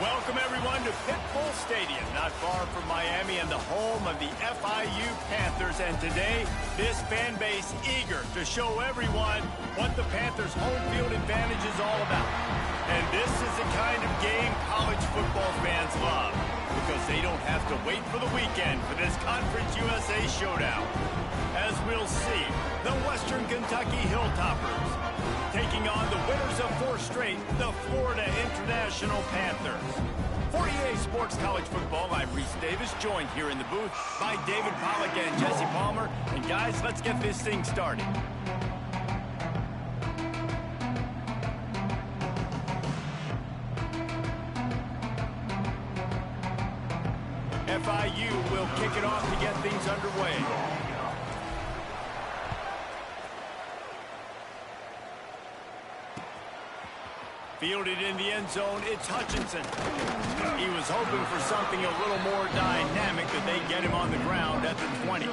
Welcome, everyone, to Pitbull Stadium, not far from Miami and the home of the FIU Panthers. And today, this fan base eager to show everyone what the Panthers' home field advantage is all about. And this is the kind of game college football fans love, because they don't have to wait for the weekend for this Conference USA showdown. As we'll see, the Western Kentucky Hilltoppers taking on the winners of 4 straight, the Florida International Panthers. For EA Sports College Football, I'm Reese Davis, joined here in the booth by David Pollack and Jesse Palmer. And guys, let's get this thing started. FIU will kick it off to get things underway. Fielded in the end zone, it's Hutchinson. He was hoping for something a little more dynamic, that they get him on the ground at the 20.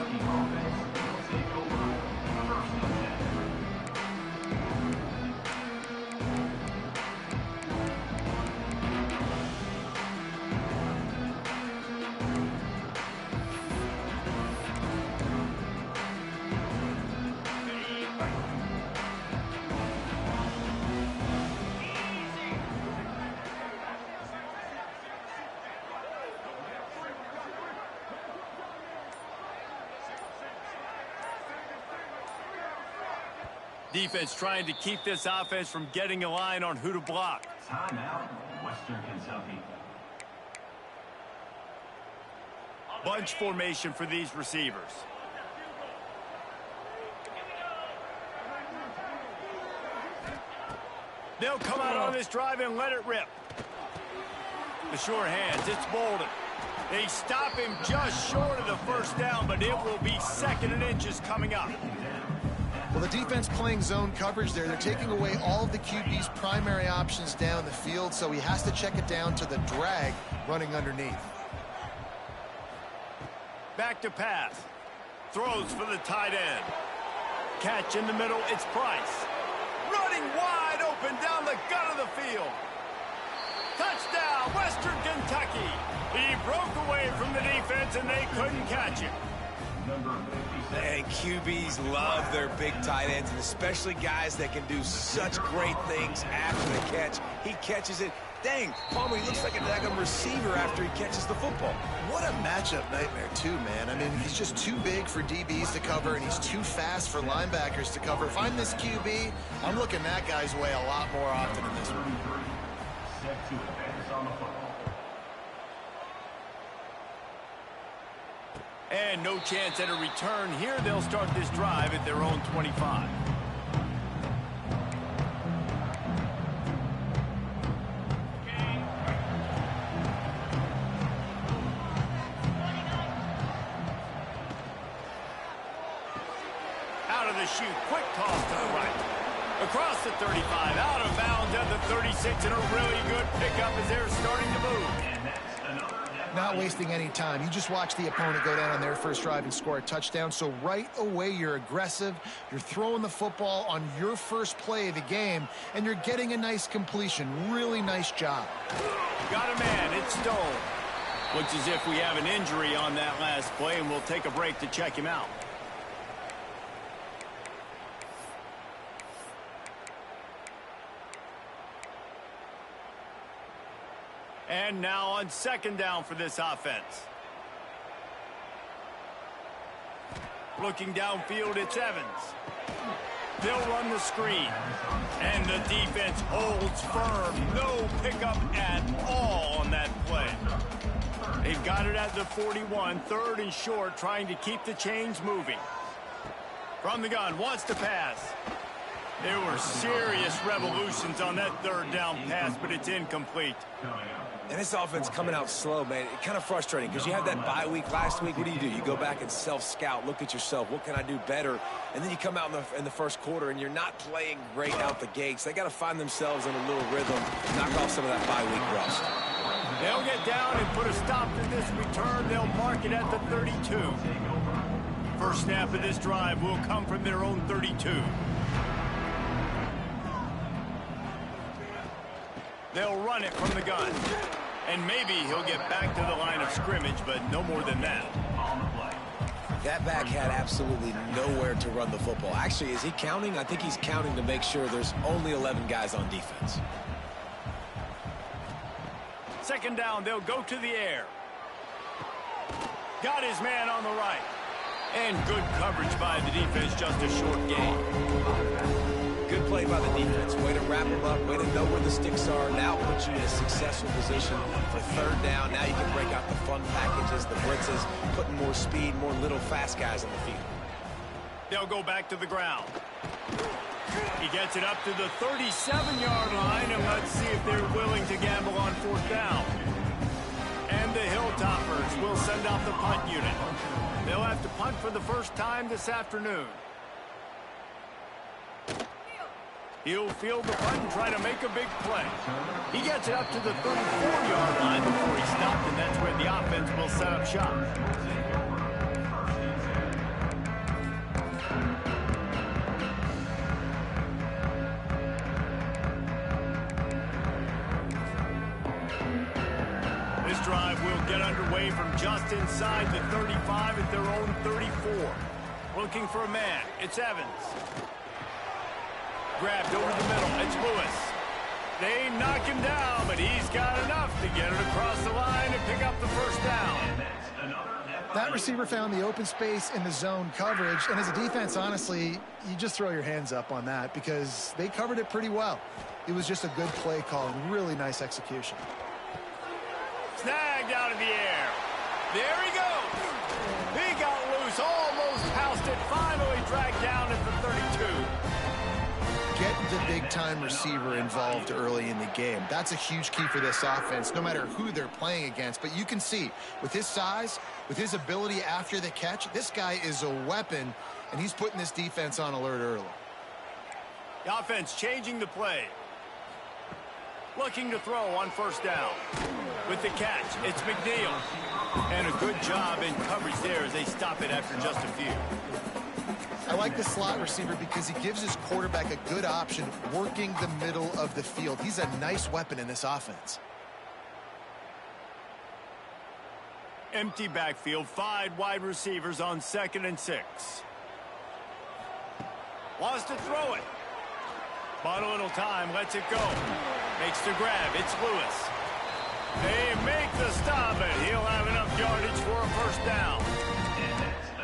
Defense trying to keep this offense from getting a line on who to block. Timeout, Western Kentucky. Bunch formation for these receivers. They'll come out on this drive and let it rip. The short hands, it's Bolden. They stop him just short of the first down, but it will be 2nd and inches coming up. Well, the defense playing zone coverage there. They're taking away all of the QB's primary options down the field, so he has to check it down to the drag running underneath. Back to pass. Throws for the tight end. Catch in the middle, it's Price. Running wide open down the gut of the field. Touchdown, Western Kentucky. He broke away from the defense and they couldn't catch him. And QBs love their big tight ends, and especially guys that can do such great things after the catch. He catches it. Dang, Palmer, he looks like a daggum receiver after he catches the football. What a matchup nightmare, too, man. I mean, he's just too big for DBs to cover, and he's too fast for linebackers to cover. If I'm this QB, I'm looking that guy's way a lot more often in this one. Set to advance on the football. And no chance at a return here. They'll start this drive at their own 25. Out of the chute, quick toss to the right. Across the 35, out of bounds at the 36, and a really good pickup as they're starting to move. Not wasting any time. You just watch the opponent go down on their first drive and score a touchdown. So right away, you're aggressive. You're throwing the football on your first play of the game, and you're getting a nice completion. Really nice job. Got a man. It's Stone. Looks as if we have an injury on that last play, and we'll take a break to check him out. And now on 2nd down for this offense. Looking downfield, it's Evans. They'll run the screen. And the defense holds firm. No pickup at all on that play. They've got it at the 41, 3rd and short, trying to keep the chains moving. From the gun, wants to pass. There were serious revolutions on that 3rd down pass, but it's incomplete. And this offense coming out slow, man. It's kind of frustrating because you have that bye week last week. What do? You go back and self-scout, look at yourself. What can I do better? And then you come out in the first quarter, and you're not playing great out the gates. They got to find themselves in a little rhythm, knock off some of that bye week rust. They'll get down and put a stop to this return. They'll mark it at the 32. First snap of this drive will come from their own 32. They'll run it from the gun. And maybe he'll get back to the line of scrimmage, but no more than that. That back had absolutely nowhere to run the football. Actually, is he counting? I think he's counting to make sure there's only 11 guys on defense. Second down, they'll go to the air. Got his man on the right. And good coverage by the defense, just a short gain. Good play by the defense. Way to wrap them up. Way to know where the sticks are. Now puts you in a successful position for third down. Now you can break out the fun packages, the blitzes, putting more speed, more little fast guys on the field. They'll go back to the ground. He gets it up to the 37-yard line, and let's see if they're willing to gamble on fourth down. And the Hilltoppers will send out the punt unit. They'll have to punt for the first time this afternoon. He'll field the punt and try to make a big play. He gets it up to the 34-yard line before he stopped, and that's where the offense will set up shop. This drive will get underway from just inside the 35 at their own 34. Looking for a man. It's Evans. Grabbed over the middle. It's Lewis. They knock him down, but he's got enough to get it across the line and pick up the first down. That receiver found the open space in the zone coverage, and as a defense, honestly, you just throw your hands up on that because they covered it pretty well. It was just a good play call and really nice execution. Snagged out of the air. There he goes. He got loose, almost housed it, finally dragged down at the 32. Get the big-time receiver involved early in the game. That's a huge key for this offense, no matter who they're playing against. But you can see, with his size, with his ability after the catch, this guy is a weapon, and he's putting this defense on alert early. The offense changing the play. Looking to throw on first down. With the catch, it's McNeil. And a good job in coverage there as they stop it after just a few. I like the slot receiver because he gives his quarterback a good option working the middle of the field. He's a nice weapon in this offense. Empty backfield, 5 wide receivers on 2nd and 6. Wants to throw it. But a little time, lets it go. Makes the grab, it's Lewis. They make the stop, and he'll have enough yardage for a first down.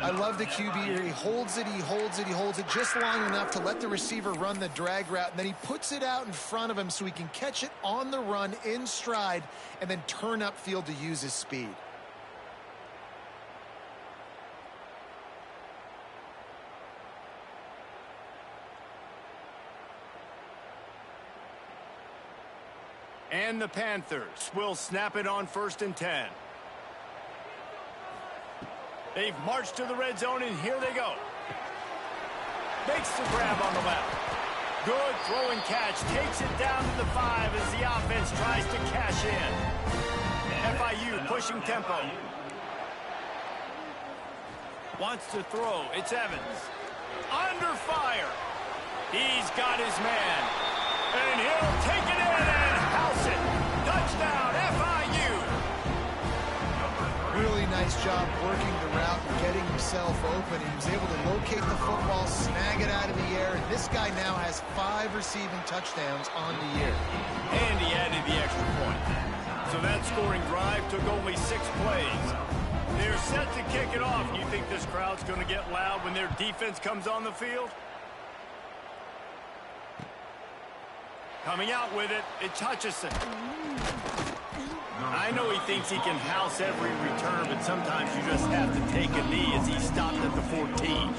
I love the QB here. He holds it, he holds it, he holds it just long enough to let the receiver run the drag route, and then he puts it out in front of him so he can catch it on the run in stride and then turn upfield to use his speed. And the Panthers will snap it on 1st and 10. They've marched to the red zone, and here they go. Makes the grab on the left. Good throw and catch. Takes it down to the 5 as the offense tries to cash in. FIU pushing tempo. Wants to throw. It's Evans. Under fire. He's got his man. And he'll take it in and house it. Touchdown, FIU. Really nice job working the route and getting himself open. He was able to locate the football, snag it out of the air, and this guy now has 5 receiving touchdowns on the year. And he added the extra point. So that scoring drive took only 6 plays. They're set to kick it off. You think this crowd's going to get loud when their defense comes on the field? Coming out with it, it's Hutchison. I know he thinks he can house every return, but sometimes you just have to take a knee as he stopped at the 14.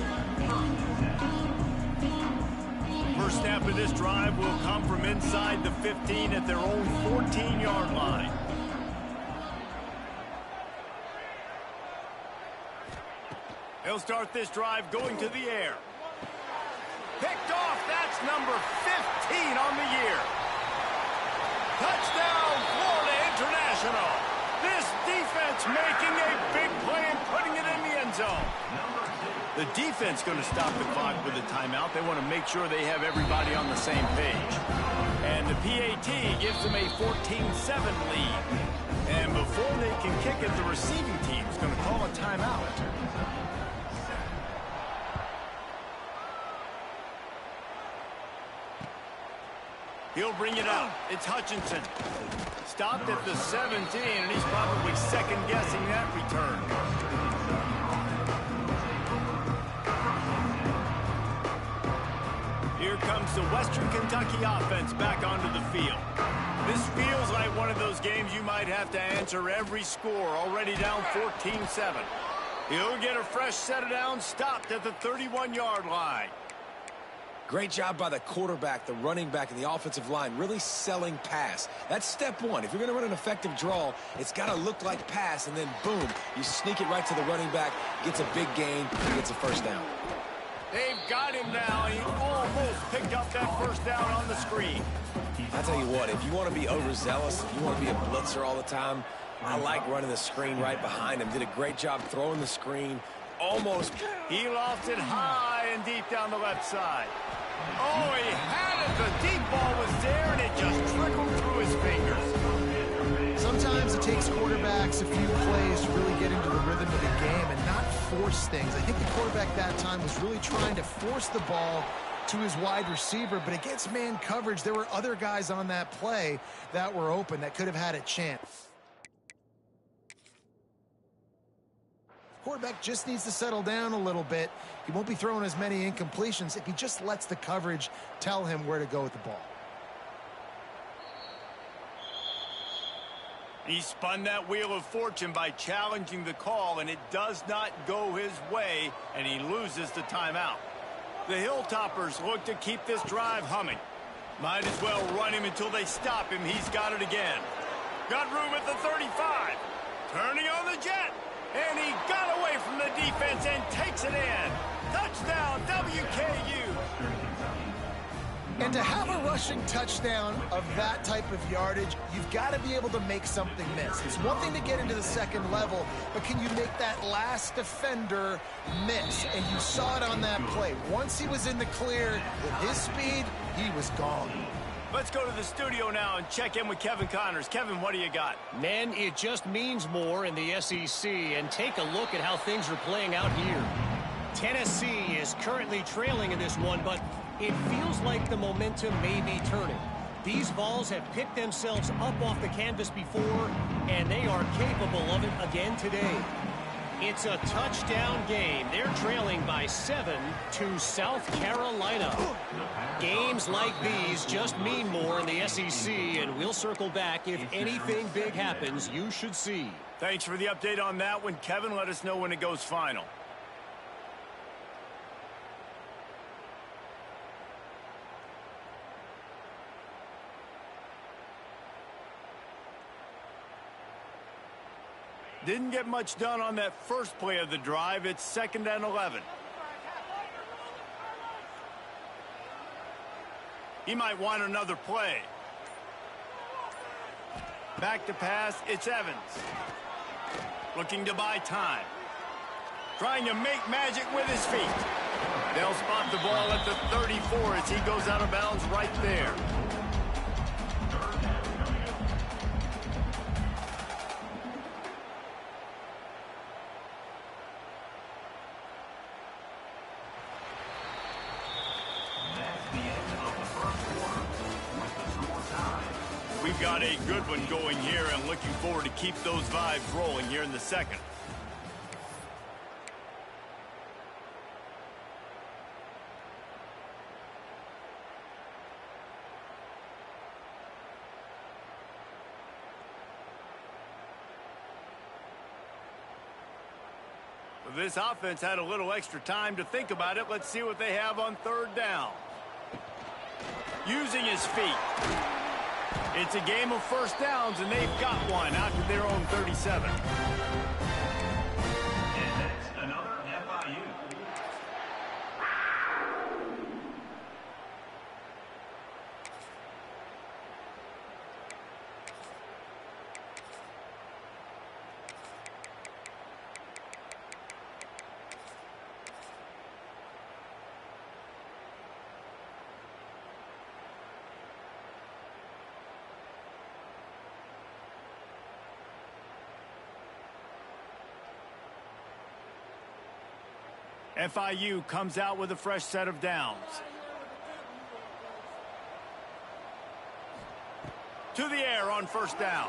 First snap of this drive will come from inside the 15 at their own 14-yard line. They'll start this drive going to the air. Picked off, that's number 15 on the year. Touchdown, Florida International. This defense making a big play and putting it in the end zone. The defense going to stop the clock with a timeout. They want to make sure they have everybody on the same page. And the PAT gives them a 14-7 lead. And before they can kick it, the receiving team's going to call a timeout. He'll bring it out. It's Hutchinson. Stopped at the 17, and he's probably second-guessing that return. Here comes the Western Kentucky offense back onto the field. This feels like one of those games you might have to answer every score, already down 14-7. He'll get a fresh set of downs, stopped at the 31-yard line. Great job by the quarterback, the running back, and the offensive line, really selling pass. That's step one. If you're going to run an effective draw, it's got to look like pass, and then boom, you sneak it right to the running back, gets a big gain, gets a first down. They've got him now. He almost picked up that first down on the screen. I'll tell you what, if you want to be overzealous, if you want to be a blitzer all the time, I like running the screen right behind him. Did a great job throwing the screen. Almost. He lost it high and deep down the left side. Oh, he had it. The deep ball was there, and it just trickled through his fingers. Sometimes it takes quarterbacks a few plays to really get into the rhythm of the game and not force things. I think the quarterback that time was really trying to force the ball to his wide receiver, but against man coverage, there were other guys on that play that were open that could have had a chance. Quarterback just needs to settle down a little bit. He won't be throwing as many incompletions if he just lets the coverage tell him where to go with the ball. He spun that wheel of fortune by challenging the call, and it does not go his way, and he loses the timeout. The Hilltoppers look to keep this drive humming. Might as well run him until they stop him. He's got it again. Got room at the 35. Turning on the jet. And he got away from the defense and takes it in. Touchdown, WKU. And to have a rushing touchdown of that type of yardage, you've got to be able to make something miss. It's one thing to get into the second level, but can you make that last defender miss? And you saw it on that play. Once he was in the clear, with his speed, he was gone. Let's go to the studio now and check in with Kevin Connors. Kevin, what do you got? Men, it just means more in the SEC, and take a look at how things are playing out here. Tennessee is currently trailing in this one, but it feels like the momentum may be turning. These Vols have picked themselves up off the canvas before, and they are capable of it again today. It's a touchdown game. They're trailing by 7 to South Carolina. Games like these just mean more in the SEC, and we'll circle back. If anything big happens, you should see. Thanks for the update on that one, Kevin. Let us know when it goes final. Didn't get much done on that first play of the drive. It's 2nd and 11. He might want another play. Back to pass, it's Evans. Looking to buy time. Trying to make magic with his feet. They'll spot the ball at the 34 as he goes out of bounds right there. We've got a good one going here, and looking forward to keep those vibes rolling here in the second. This offense had a little extra time to think about it. Let's see what they have on 3rd down. Using his feet. It's a game of first downs, and they've got one out to their own 37. And next, another FIU. FIU comes out with a fresh set of downs. To the air on first down.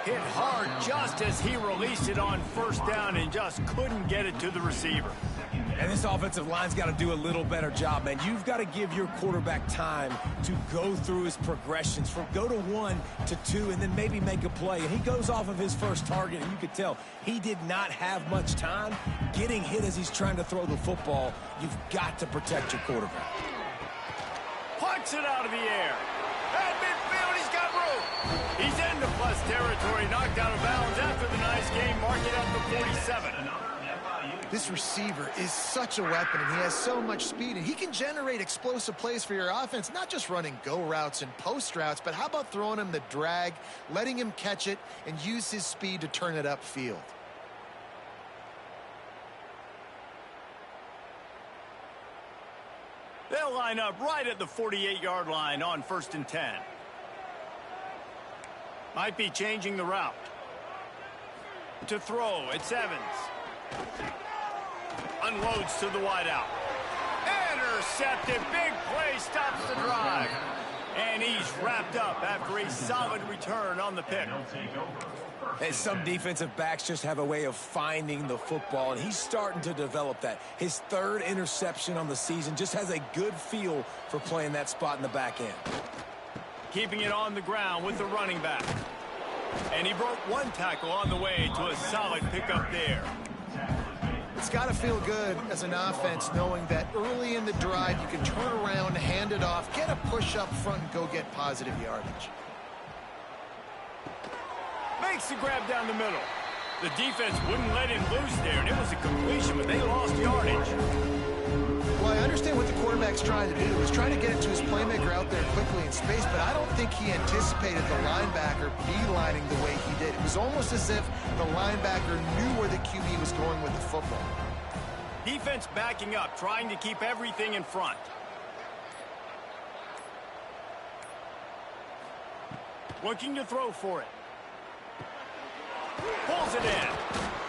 Hit hard just as he released it on first down and just couldn't get it to the receiver. And this offensive line's got to do a little better job, man. You've got to give your quarterback time to go through his progressions from go to 1 to 2 and then maybe make a play. And he goes off of his first target, and you could tell he did not have much time getting hit as he's trying to throw the football. You've got to protect your quarterback. Punts it out of the air. At midfield, he's got room. He's into plus territory, knocked out of bounds after the nice game, mark it at the 47. This receiver is such a weapon, and he has so much speed, and he can generate explosive plays for your offense, not just running go routes and post routes, but how about throwing him the drag, letting him catch it, and use his speed to turn it upfield. They'll line up right at the 48-yard line on 1st and 10. Might be changing the route. To throw, it's Evans. Unloads to the wideout. Intercepted. Big play stops the drive. And he's wrapped up after a solid return on the pick. And some defensive backs just have a way of finding the football, and he's starting to develop that. His 3rd interception on the season, just has a good feel for playing that spot in the back end. Keeping it on the ground with the running back. And he broke 1 tackle on the way to a solid pickup there. It's got to feel good as an offense knowing that early in the drive you can turn around, hand it off, get a push up front, and go get positive yardage. Makes the grab down the middle. The defense wouldn't let him loose there, and it was a completion, but they lost yardage. Well, I understand what the quarterback's trying to do. He's trying to get it to his playmaker out there quickly in space, but I don't think he anticipated the linebacker beelining the way he did. It was almost as if the linebacker knew where the QB was going with the football. Defense backing up, trying to keep everything in front. Looking to throw for it. Pulls it in.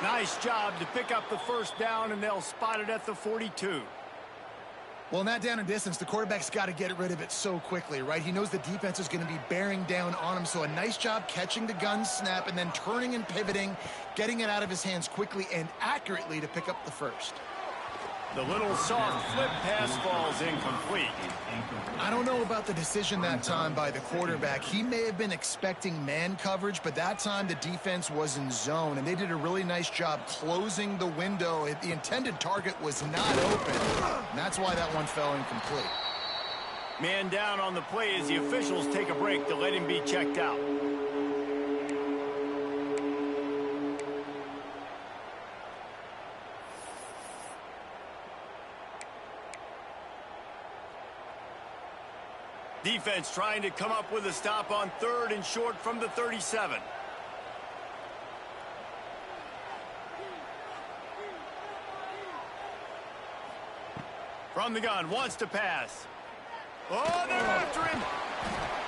Nice job to pick up the first down, and they'll spot it at the 42. Well, in that down and distance, the quarterback's got to get rid of it so quickly, right? He knows the defense is going to be bearing down on him, so a nice job catching the gun snap and then turning and pivoting, getting it out of his hands quickly and accurately to pick up the first. The little soft flip pass falls incomplete. I don't know about the decision that time by the quarterback. He may have been expecting man coverage, but that time the defense was in zone, and they did a really nice job closing the window. The intended target was not open, and that's why that one fell incomplete. Man down on the play as the officials take a break to let him be checked out. Defense trying to come up with a stop on 3rd and short from the 37. From the gun, wants to pass. Oh, they're after him.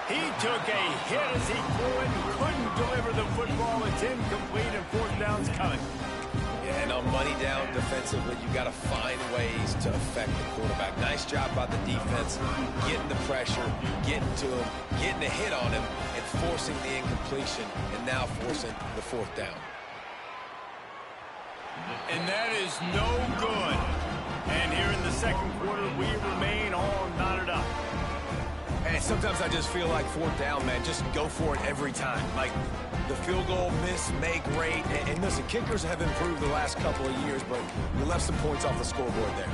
He took a hit as he threw it and couldn't deliver the football. It's incomplete and 4th down's coming. Yeah, and on money down defensively, you got to find ways to affect the quarterback. Nice job by the defense, getting the pressure, getting to him, getting a hit on him, and forcing the incompletion, and now forcing the 4th down. And that is no good. And here in the 2nd quarter, we remain all knotted up. And sometimes I just feel like 4th down, man, just go for it every time. Like, the field goal miss, make great. And listen, kickers have improved the last couple of years, but we left some points off the scoreboard there.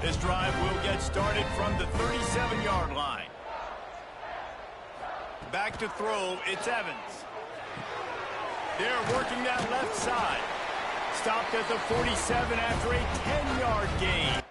This drive will get started from the 37-yard line. Back to throw, it's Evans. They're working that left side. Stopped at the 47 after a 10-yard gain.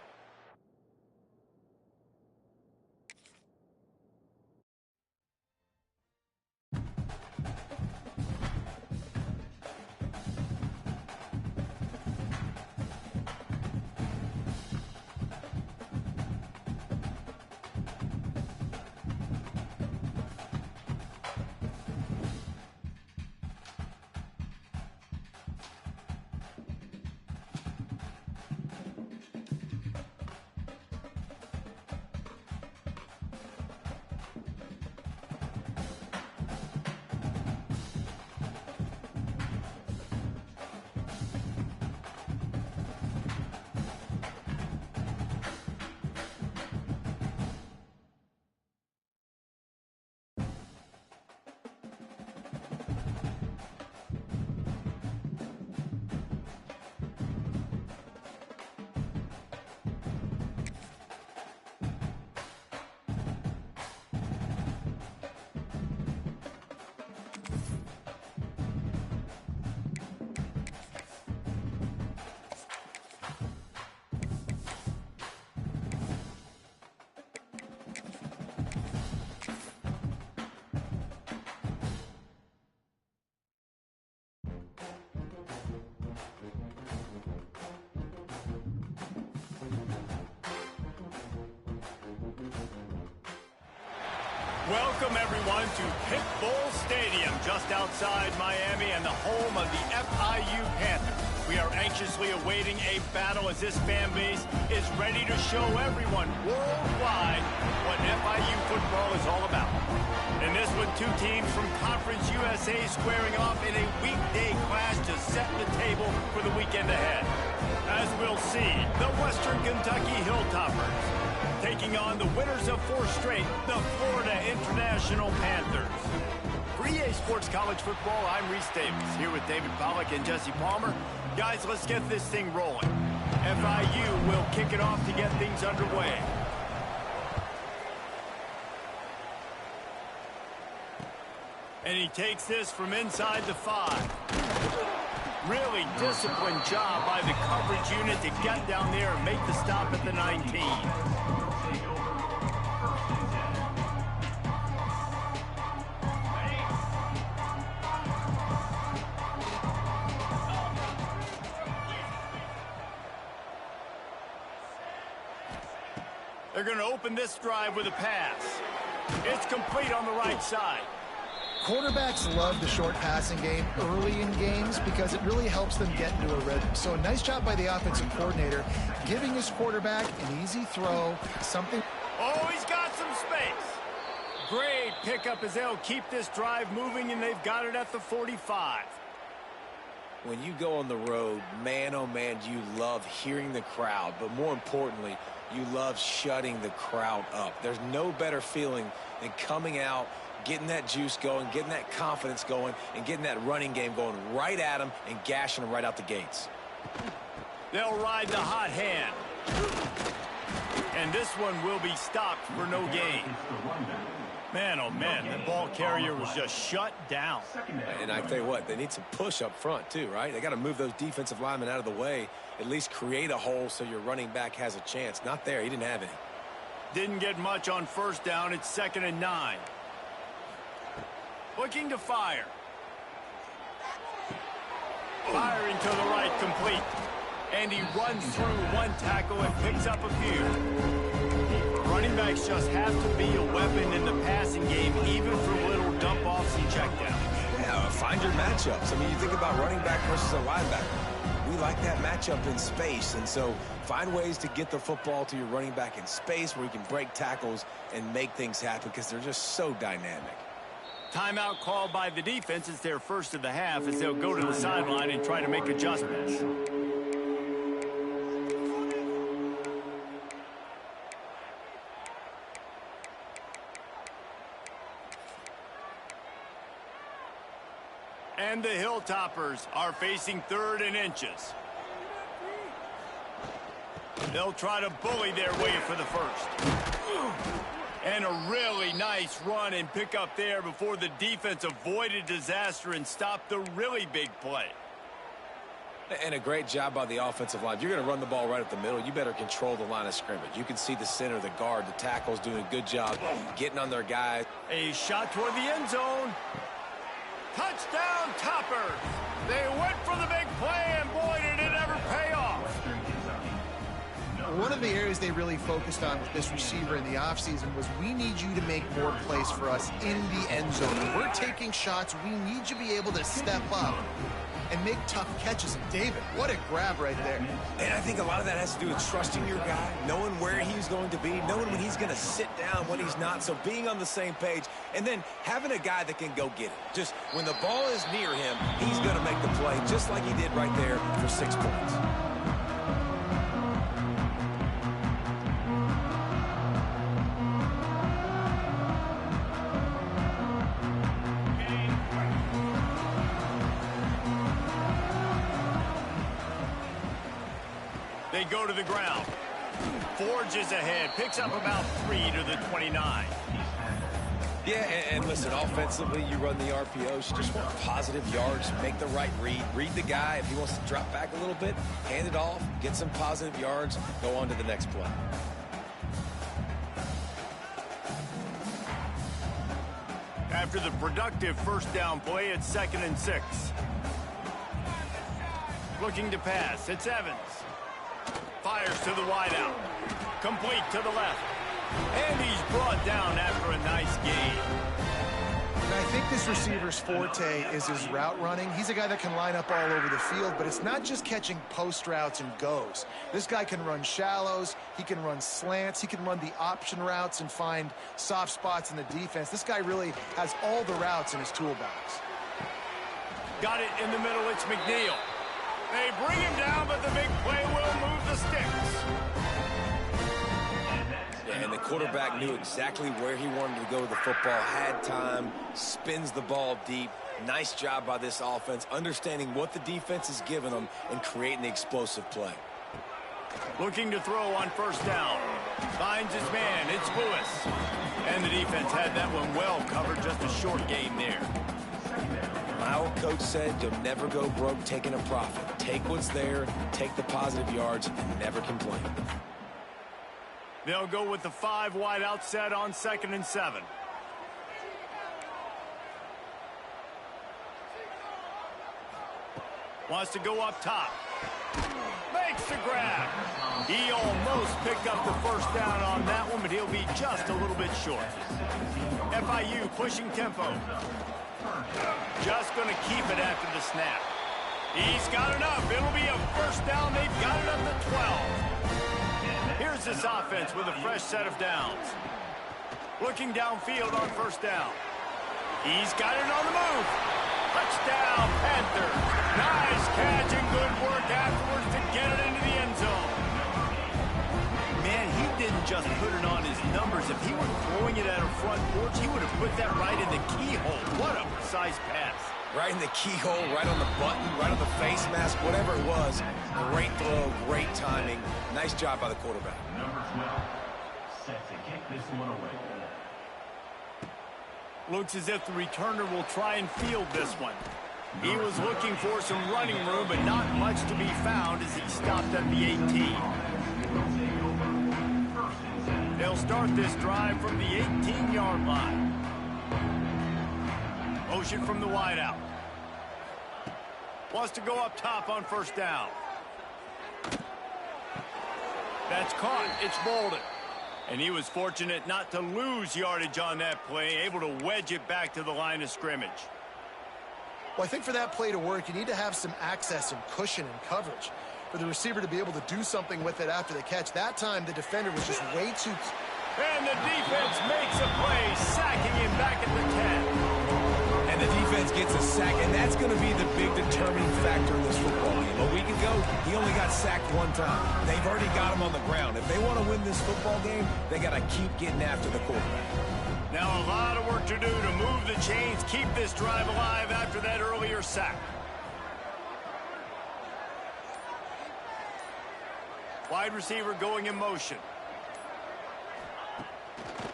Welcome, everyone, to Pit Bull Stadium, just outside Miami and the home of the FIU Panthers. We are anxiously awaiting a battle as this fan base is ready to show everyone worldwide what FIU football is all about. And this one, two teams from Conference USA squaring off in a weekday clash to set the table for the weekend ahead. As we'll see, the Western Kentucky Hilltoppers taking on the winners of 4 straight, the Florida International Panthers. For EA Sports College Football, I'm Reese Davis, here with David Pollack and Jesse Palmer. Guys, let's get this thing rolling. FIU will kick it off to get things underway. And he takes this from inside the 5. Really disciplined job by the coverage unit to get down there and make the stop at the 19. They're going to open this drive with a pass. It's complete on the right side. Quarterbacks love the short passing game early in games because it really helps them get into a rhythm. So a nice job by the offensive coordinator giving his quarterback an easy throw, something. Oh, he's got some space. Great pickup as they'll keep this drive moving, and they've got it at the 45. When you go on the road, man, oh man, you love hearing the crowd, but more importantly, you love shutting the crowd up. There's no better feeling than coming out, getting that juice going, getting that confidence going, and getting that running game going right at them and gashing them right out the gates. They'll ride the hot hand. And this one will be stopped for no gain. Man, oh man, that ball carrier was just shut down. And I tell you what, they need some push up front too, right? They got to move those defensive linemen out of the way, at least create a hole so your running back has a chance. Not there, he didn't have any. Didn't get much on first down. It's 2nd and 9. Looking to fire. Firing to the right, complete. And he runs through one tackle and picks up a few. Running backs just have to be a weapon in the passing game, even for little dump-offs and checkdowns. Yeah, find your matchups. I mean, you think about running back versus a linebacker. We like that matchup in space, and so find ways to get the football to your running back in space where you can break tackles and make things happen because they're just so dynamic. Timeout called by the defense. It's their first of the half as they'll go to the sideline and try to make adjustments. And the Hilltoppers are facing 3rd and inches. They'll try to bully their way for the first. And a really nice run and pick up there before the defense avoided disaster and stopped the really big play. And a great job by the offensive line. If you're going to run the ball right up the middle, you better control the line of scrimmage. You can see the center, the guard, the tackles doing a good job getting on their guys. A shot toward the end zone. Touchdown, Toppers! They went for the big play, and boy, did it ever pay off. One of the areas they really focused on with this receiver in the offseason was we need you to make more plays for us in the end zone. When we're taking shots, we need you to be able to step up and make tough catches. And David, what a grab right there. And I think a lot of that has to do with trusting your guy, knowing where he's going to be, knowing when he's going to sit down, when he's not. So being on the same page, and then having a guy that can go get it. Just when the ball is near him, he's going to make the play, just like he did right there for 6 points. They go to the ground. Forges ahead. Picks up about 3 to the 29. Yeah, and listen, offensively, you run the RPOs. You just want positive yards. Make the right read. Read the guy. If he wants to drop back a little bit, hand it off. Get some positive yards. Go on to the next play. After the productive first down play, it's 2nd and 6. Looking to pass. It's Evans. Fires to the wideout. Complete to the left. And he's brought down after a nice gain. And I think this receiver's forte is his route running. He's a guy that can line up all over the field, but it's not just catching post routes and goes. This guy can run shallows, he can run slants, he can run the option routes and find soft spots in the defense. This guy really has all the routes in his toolbox. Got it in the middle, it's McNeil. They bring him down, but the big play will move the sticks. And the quarterback knew exactly where he wanted to go with the football, had time, spins the ball deep. Nice job by this offense, understanding what the defense is giving them and creating the explosive play. Looking to throw on first down. Finds his man, it's Lewis. And the defense had that one well covered, just a short gain there. My old coach said you'll never go broke taking a profit. Take what's there, take the positive yards, and never complain. They'll go with the 5 wide out set on 2nd and 7. Wants to go up top. Makes the grab. He almost picked up the first down on that one, but he'll be just a little bit short. FIU pushing tempo. Just going to keep it after the snap. He's got enough. It'll be a first down. They've got it up to 12. Here's this offense with a fresh set of downs. Looking downfield on first down. He's got it on the move. Touchdown, Panthers. Nice catch and good work afterwards to get it into the end zone. Man, he didn't just put it on his numbers. If he were throwing it at a front porch, he would have put that right in the keyhole. What a precise pass. Right in the keyhole, right on the button, right on the face mask, whatever it was. Great throw, great timing. Nice job by the quarterback. Number 12, set to kick this one away. Looks as if the returner will try and field this one. He was looking for some running room, but not much to be found as he stopped at the 18. They'll start this drive from the 18-yard line. Motion from the wideout. Wants to go up top on first down. That's caught. It's Bolden. And he was fortunate not to lose yardage on that play, able to wedge it back to the line of scrimmage. Well, I think for that play to work, you need to have some access and cushion and coverage for the receiver to be able to do something with it after the catch. That time, the defender was just way too... And the defense makes a play, sacking him back at the 10. And the defense gets a sack, and that's going to be the big determining factor in this football game. A week ago, he only got sacked one time. They've already got him on the ground. If they want to win this football game, they got to keep getting after the quarterback. Now a lot of work to do to move the chains, keep this drive alive after that earlier sack. Wide receiver going in motion.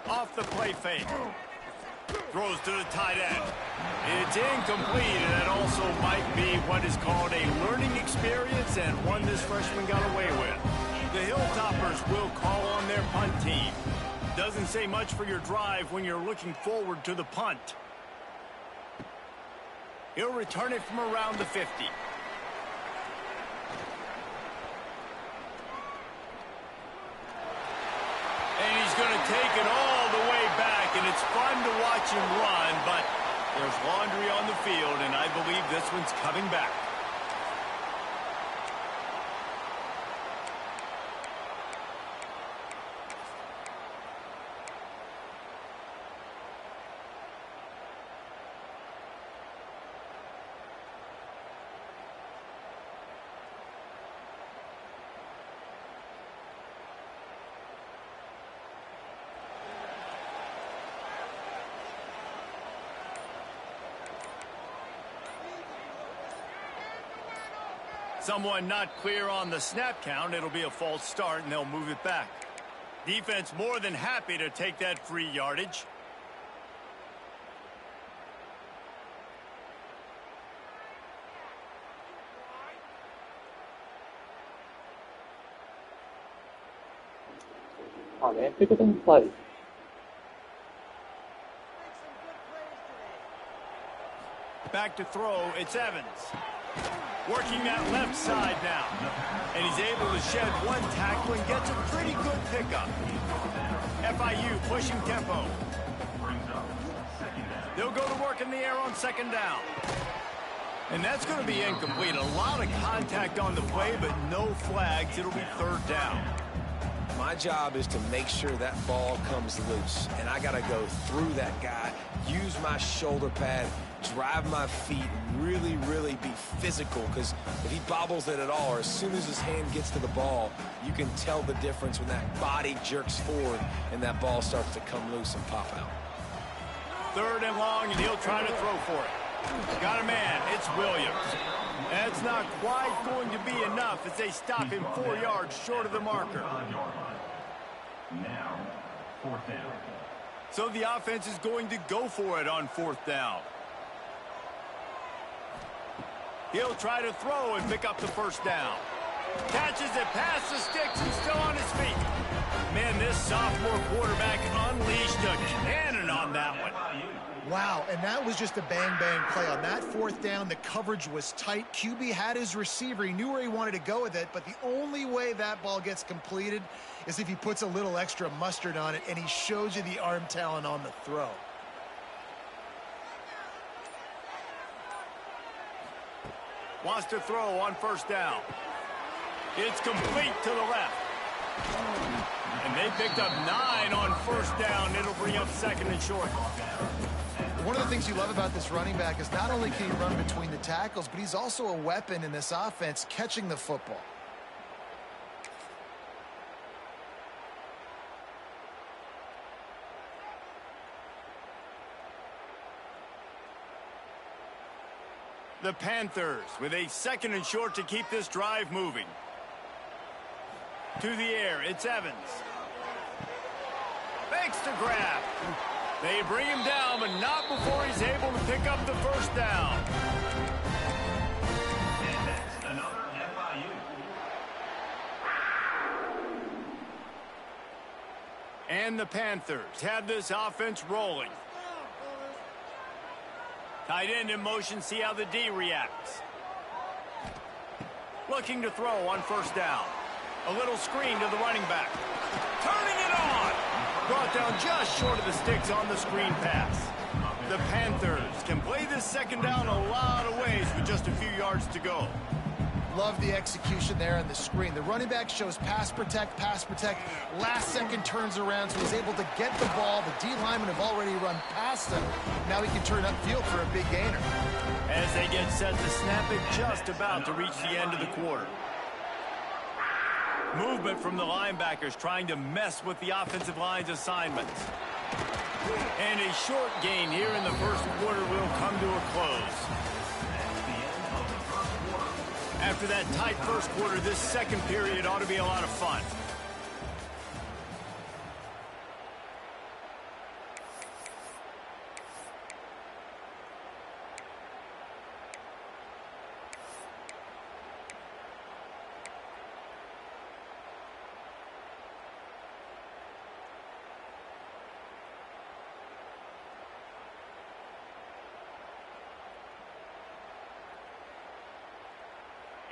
Off the play fake. Throws to the tight end. It's incomplete, and that also might be what is called a learning experience and one this freshman got away with. The Hilltoppers will call on their punt team. Doesn't say much for your drive when you're looking forward to the punt. He'll return it from around the 50. And he's going to take it all the way back, and it's fun to watch him run, but there's laundry on the field, and I believe this one's coming back. Someone not clear on the snap count. It'll be a false start, and they'll move it back. Defense more than happy to take that free yardage. Pick it and play. Back to throw, it's Evans. Working that left side now. And he's able to shed one tackle and gets a pretty good pickup. FIU pushing tempo. They'll go to work in the air on second down. And that's going to be incomplete. A lot of contact on the play, but no flags. It'll be third down. My job is to make sure that ball comes loose. And I got to go through that guy, use my shoulder pad, drive my feet, really, really be physical. Because if he bobbles it at all, or as soon as his hand gets to the ball, you can tell the difference when that body jerks forward and that ball starts to come loose and pop out. Third and long, and he'll try to throw for it. Got a man. It's Williams. That's not quite going to be enough as they stop him 4 yards short of the marker. Now, fourth down. So the offense is going to go for it on fourth down. He'll try to throw and pick up the first down. Catches it past the sticks and still on his feet. Man, this sophomore quarterback unleashed a cannon on that one. Wow, and that was just a bang-bang play. On that fourth down, the coverage was tight. QB had his receiver. He knew where he wanted to go with it, but the only way that ball gets completed is if he puts a little extra mustard on it, and he shows you the arm talent on the throw. Wants to throw on first down. It's complete to the left. And they picked up 9 on first down. It'll bring up second and short. One of the things you love about this running back is not only can he run between the tackles, but he's also a weapon in this offense catching the football. The Panthers with a second and short to keep this drive moving. To the air, it's Evans. Fakes to grab. They bring him down, but not before he's able to pick up the first down. And that's another FIU. And the Panthers have this offense rolling. Tight end in motion, see how the D reacts. Looking to throw on first down. A little screen to the running back. Turning it on! Brought down just short of the sticks on the screen pass. The Panthers can play this second down a lot of ways with just a few yards to go. Love the execution there on the screen. The running back shows pass protect, last second turns around, so he's able to get the ball. The D linemen have already run past him. Now he can turn upfield for a big gainer. As they get set to snap it, just about to reach the end of the quarter. Movement from the linebackers trying to mess with the offensive line's assignments. And a short gain here in the first quarter will come to a close. After that tight first quarter, this second period ought to be a lot of fun.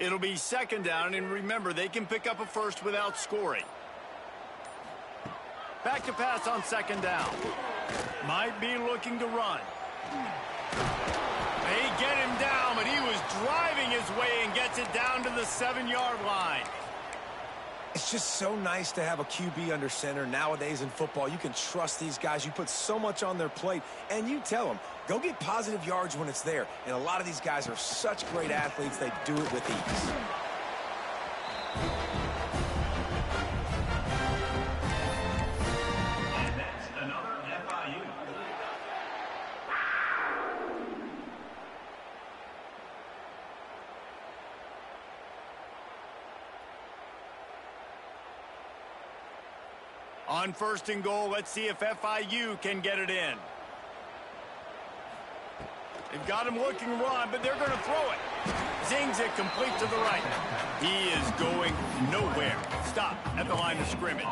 It'll be second down, and remember, they can pick up a first without scoring. Back to pass on second down. Might be looking to run. They get him down, but he was driving his way and gets it down to the 7-yard line. It's just so nice to have a QB under center nowadays in football. You can trust these guys. You put so much on their plate, and you tell them, go get positive yards when it's there. And a lot of these guys are such great athletes, they do it with ease. And that's another FIU. On first and goal, let's see if FIU can get it in. They've got him looking run, but they're going to throw it. Zings it complete to the right. He is going nowhere. Stop at the line of scrimmage.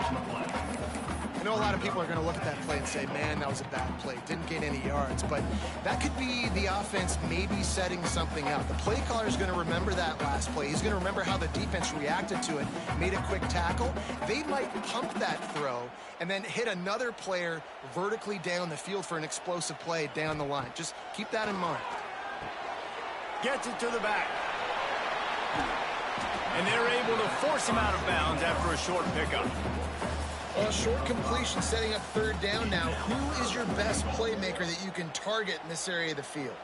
And know a lot of people are going to look at that play and say, man, that was a bad play. Didn't gain any yards. But that could be the offense maybe setting something up. The play caller is going to remember that last play. He's going to remember how the defense reacted to it, made a quick tackle. They might pump that throw and then hit another player vertically down the field for an explosive play down the line. Just keep that in mind. Gets it to the back. And they're able to force him out of bounds after a short pickup. Well, short completion setting up third down now. Who is your best playmaker that you can target in this area of the field?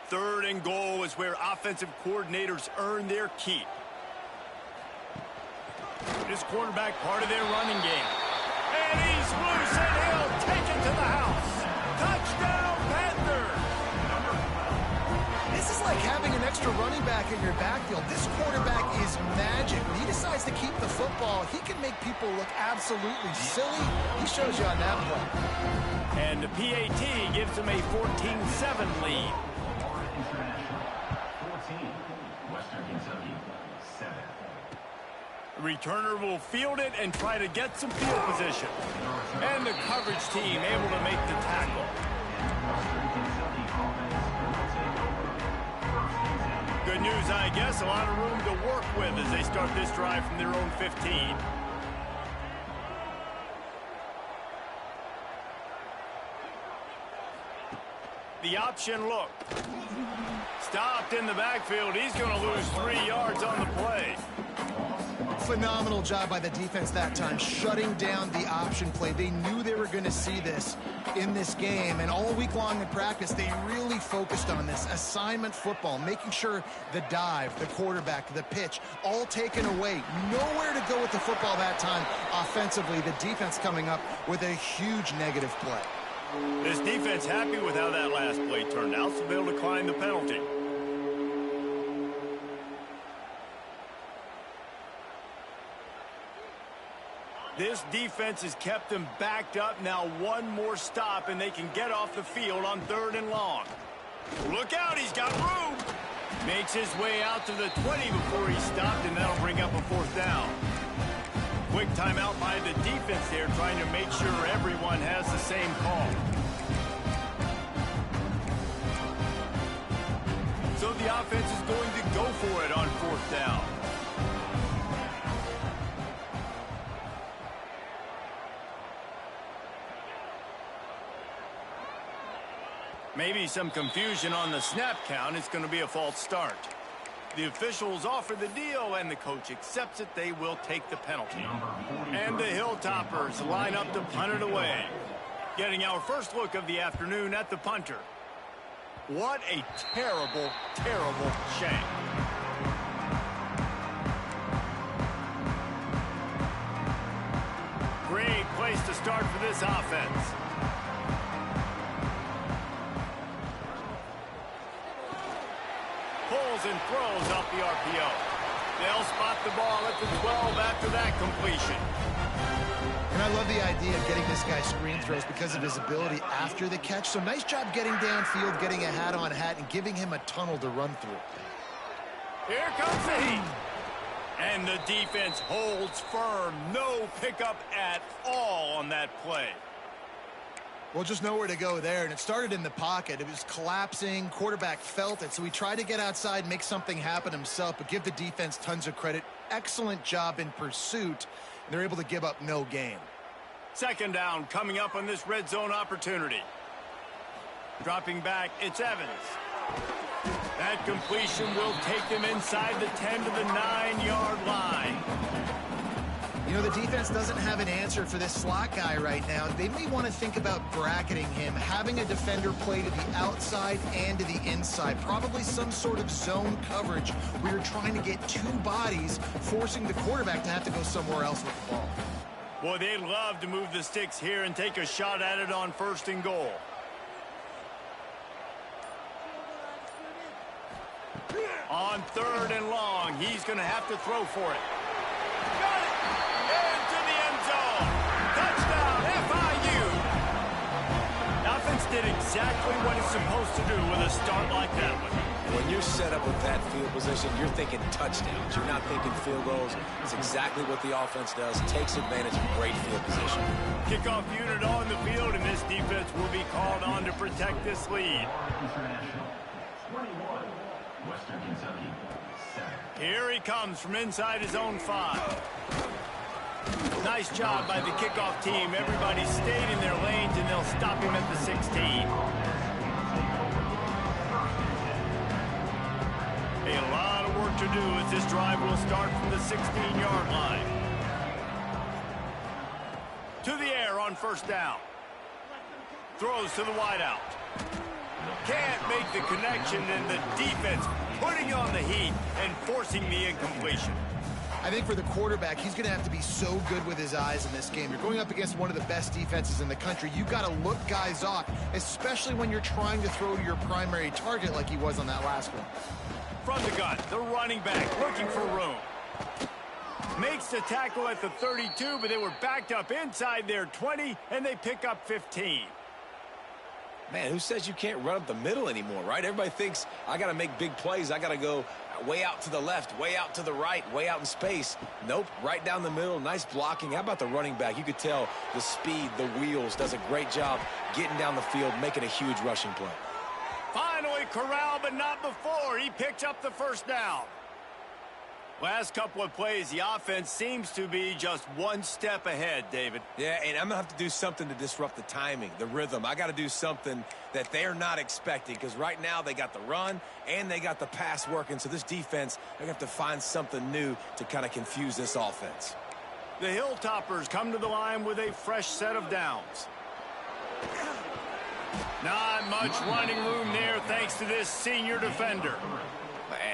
Third and goal is where offensive coordinators earn their keep. This quarterback part of their running game. And he's loose and he'll take it to the house. Touchdown, Panther! This is like having an extra running back in your backfield. This quarterback is magic. When he decides to keep the football, he can make people look absolutely silly. He shows you on that play. And the PAT gives him a 14-7 lead. International 14, Western Kentucky 7. Returner will field it and try to get some field position. And the coverage team able to make the tackle. Good news, I guess. A lot of room to work with as they start this drive from their own 15. The option look. Stopped in the backfield. He's going to lose 3 yards on the play. Phenomenal job by the defense that time, shutting down the option play. They knew they were going to see this in this game, and all week long in practice, they really focused on this assignment football, making sure the dive, the quarterback, the pitch, all taken away. Nowhere to go with the football that time offensively. The defense coming up with a huge negative play. This defense happy with how that last play turned out, so they'll decline the penalty. This defense has kept them backed up. Now one more stop, and they can get off the field on 3rd and long. Look out, he's got room. Makes his way out to the 20 before he stopped, and that'll bring up a 4th down. Quick timeout by the defense there, trying to make sure everyone has the same call. So the offense is going to go for it on 4th down. Maybe some confusion on the snap count. It's going to be a false start. The officials offer the deal, and the coach accepts it. They will take the penalty. And the Hilltoppers line up to punt it away. Getting our first look of the afternoon at the punter. What a terrible, terrible shank. Great place to start for this offense. Pulls and throws off the RPO. They'll spot the ball at the 12 after that completion. And I love the idea of getting this guy screen throws because of his ability after the catch. So nice job getting downfield, getting a hat-on-hat, and giving him a tunnel to run through. Here comes the heat. And the defense holds firm. No pickup at all on that play. Well, just nowhere to go there, and it started in the pocket. It was collapsing. Quarterback felt it, so he tried to get outside, make something happen himself, but give the defense tons of credit. Excellent job in pursuit. They're able to give up no gain. 2nd down coming up on this red zone opportunity. Dropping back, it's Evans. That completion will take them inside the 10 to the 9-yard line. You know, the defense doesn't have an answer for this slot guy right now. They may want to think about bracketing him, having a defender play to the outside and to the inside. Probably some sort of zone coverage where you're trying to get 2 bodies, forcing the quarterback to have to go somewhere else with the ball. Boy, they'd love to move the sticks here and take a shot at it on 1st and goal. On 3rd and long, he's going to have to throw for it. Got it! Into the end zone. Touchdown, FIU. The offense did exactly what it's supposed to do with a start like that one. When you're set up with that field position, you're thinking touchdowns. You're not thinking field goals. It's exactly what the offense does. Takes advantage of great field position. Kickoff unit on the field, and this defense will be called on to protect this lead. International. 21. Western Kentucky. 7. Here he comes from inside his own 5. Nice job by the kickoff team. Everybody stayed in their lanes, and they'll stop him at the 16. A lot of work to do as this drive will start from the 16-yard line. To the air on first down. Throws to the wideout. Can't make the connection, and the defense putting on the heat and forcing the incompletion. I think for the quarterback, he's going to have to be so good with his eyes in this game. You're going up against one of the best defenses in the country. You've got to look guys off, especially when you're trying to throw to your primary target like he was on that last one. From the gun, the running back looking for room. Makes the tackle at the 32, but they were backed up inside their 20, and they pick up 15. Man, who says you can't run up the middle anymore, right? Everybody thinks I got to make big plays. I got to go way out to the left, way out to the right, way out in space. Nope, right down the middle. Nice blocking. How about the running back? You could tell the speed, the wheels, does a great job getting down the field, making a huge rushing play. Finally corralled, but not before. He picked up the first down. Last couple of plays, the offense seems to be just one step ahead, David. Yeah, and I'm going to have to do something to disrupt the timing, the rhythm. I got to do something that they're not expecting, because right now they got the run and they got the pass working. So this defense, they're going to have to find something new to kind of confuse this offense. The Hilltoppers come to the line with a fresh set of downs. Not much running room there thanks to this senior defender.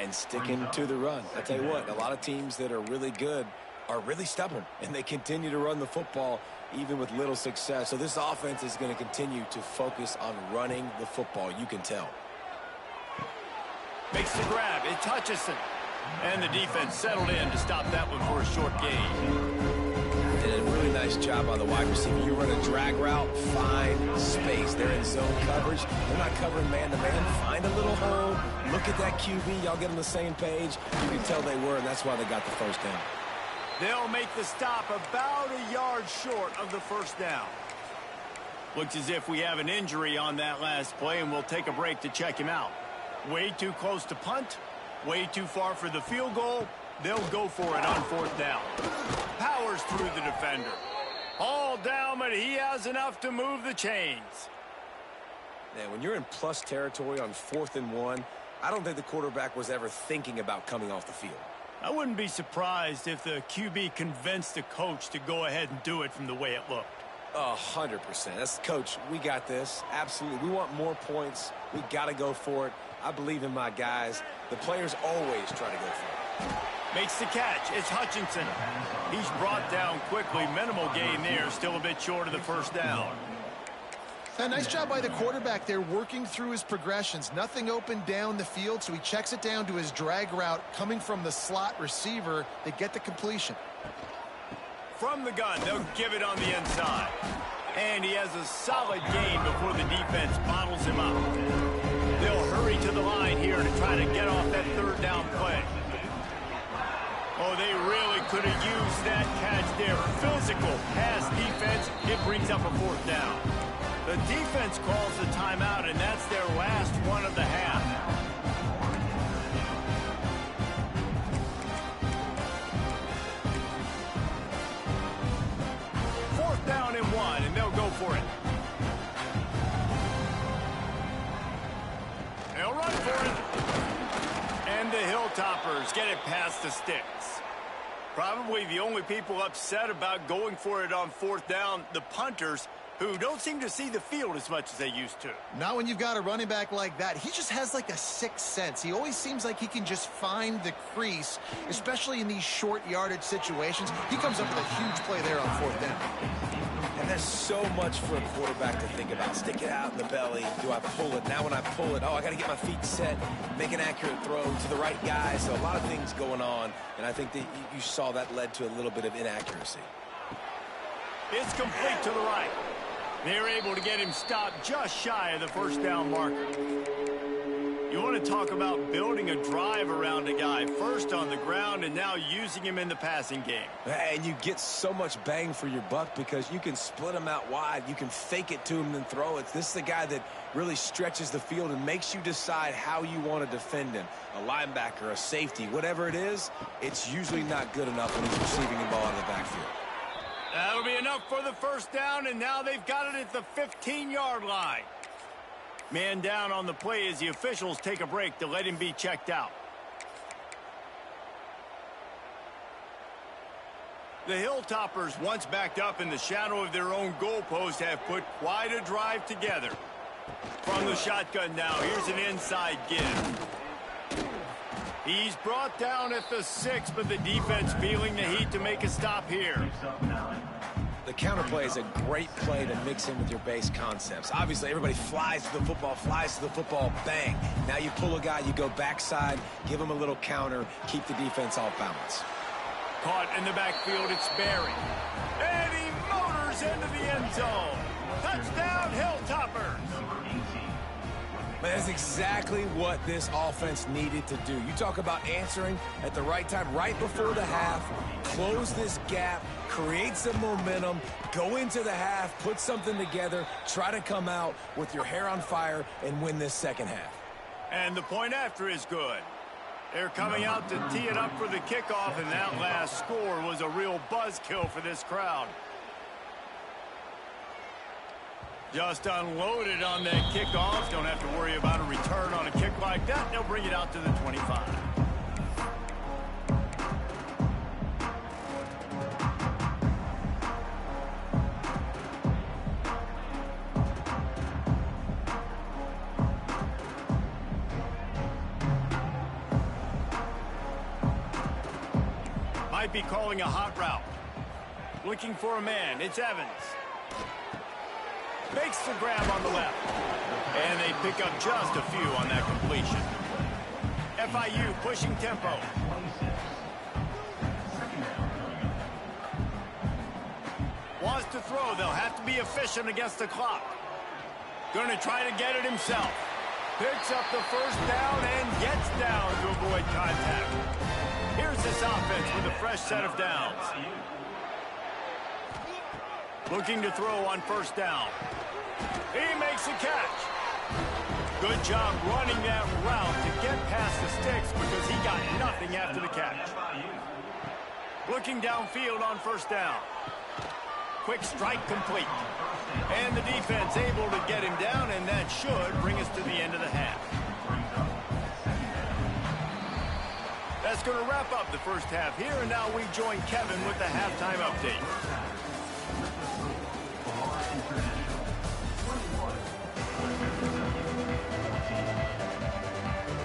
And sticking to the run. I tell you what, a lot of teams that are really good are really stubborn, and they continue to run the football even with little success. So this offense is going to continue to focus on running the football. You can tell. Makes the grab. It's Hutchison. And the defense settled in to stop that one for a short gain. Did a really nice job on the wide receiver. You run a drag route, find space. They're in zone coverage. They're not covering man-to-man. Find a little hole. Look at that QB. Y'all get on the same page. You can tell they were, and that's why they got the first down. They'll make the stop about a yard short of the first down. Looks as if we have an injury on that last play, and we'll take a break to check him out. Way too close to punt. Way too far for the field goal. They'll go for it on fourth down. Powers through the defender. All down, but he has enough to move the chains. Yeah, when you're in plus territory on 4th and 1, I don't think the quarterback was ever thinking about coming off the field. I wouldn't be surprised if the QB convinced the coach to go ahead and do it from the way it looked. 100%. That's coach. We got this. Absolutely. We want more points. We got to go for it. I believe in my guys. The players always try to go for it. Makes the catch. It's Hutchinson. He's brought down quickly. Minimal gain there. Still a bit short of the first down. Nice job by the quarterback there, working through his progressions. Nothing open down the field, so he checks it down to his drag route coming from the slot receiver. They get the completion. From the gun, they'll give it on the inside. And he has a solid gain before the defense bottles him up. They'll hurry to the line here to try to get off that third down play. Oh, they really could have used that catch there. Physical pass defense. It brings up a fourth down. The defense calls the timeout, and that's their last one of the half. Fourth down and 1, and they'll go for it. They'll run for it. And the Hilltoppers get it past the sticks. Probably the only people upset about going for it on fourth down, the punters, who don't seem to see the field as much as they used to. Not when you've got a running back like that. He just has like a sixth sense. He always seems like he can just find the crease, especially in these short yardage situations. He comes up with a huge play there on fourth down. And there's so much for a quarterback to think about. Stick it out in the belly. Do I pull it? Now when I pull it, I got to get my feet set, make an accurate throw to the right guy. So a lot of things going on, and I think that you saw that led to a little bit of inaccuracy. It's complete to the right. They're able to get him stopped just shy of the first down marker. You want to talk about building a drive around a guy, first on the ground and now using him in the passing game. And you get so much bang for your buck because you can split him out wide. You can fake it to him and then throw it. This is the guy that really stretches the field and makes you decide how you want to defend him. A linebacker, a safety, whatever it is, it's usually not good enough when he's receiving the ball out of the backfield. That'll be enough for the first down, and now they've got it at the 15-yard line. Man down on the play as the officials take a break to let him be checked out. The Hilltoppers, once backed up in the shadow of their own goalpost, have put quite a drive together. From the shotgun now, here's an inside give. He's brought down at the 6, but the defense feeling the heat to make a stop here. The counterplay is a great play to mix in with your base concepts. Obviously, everybody flies to the football, bang. Now you pull a guy, you go backside, give him a little counter, keep the defense off balance. Caught in the backfield, it's Barry. And he motors into the end zone. Touchdown, Hilltoppers. Man, that's exactly what this offense needed to do. You talk about answering at the right time, right before the half, close this gap, create some momentum, go into the half, put something together, try to come out with your hair on fire and win this second half. And the point after is good. They're coming out to tee it up for the kickoff, and that last score was a real buzzkill for this crowd. Just unloaded on that kickoff. Don't have to worry about a return on a kick like that. They'll bring it out to the 25. Might be calling a hot route. Looking for a man. It's Evans. Makes the grab on the left. And they pick up just a few on that completion. FIU pushing tempo. Wants to throw. They'll have to be efficient against the clock. Going to try to get it himself. Picks up the first down and gets down to avoid contact. Here's this offense with a fresh set of downs. Looking to throw on first down. He makes a catch. Good job running that route to get past the sticks because he got nothing after the catch. Looking downfield on first down. Quick strike complete. And the defense able to get him down, and that should bring us to the end of the half. That's going to wrap up the first half here, and now we join Kevin with the halftime update.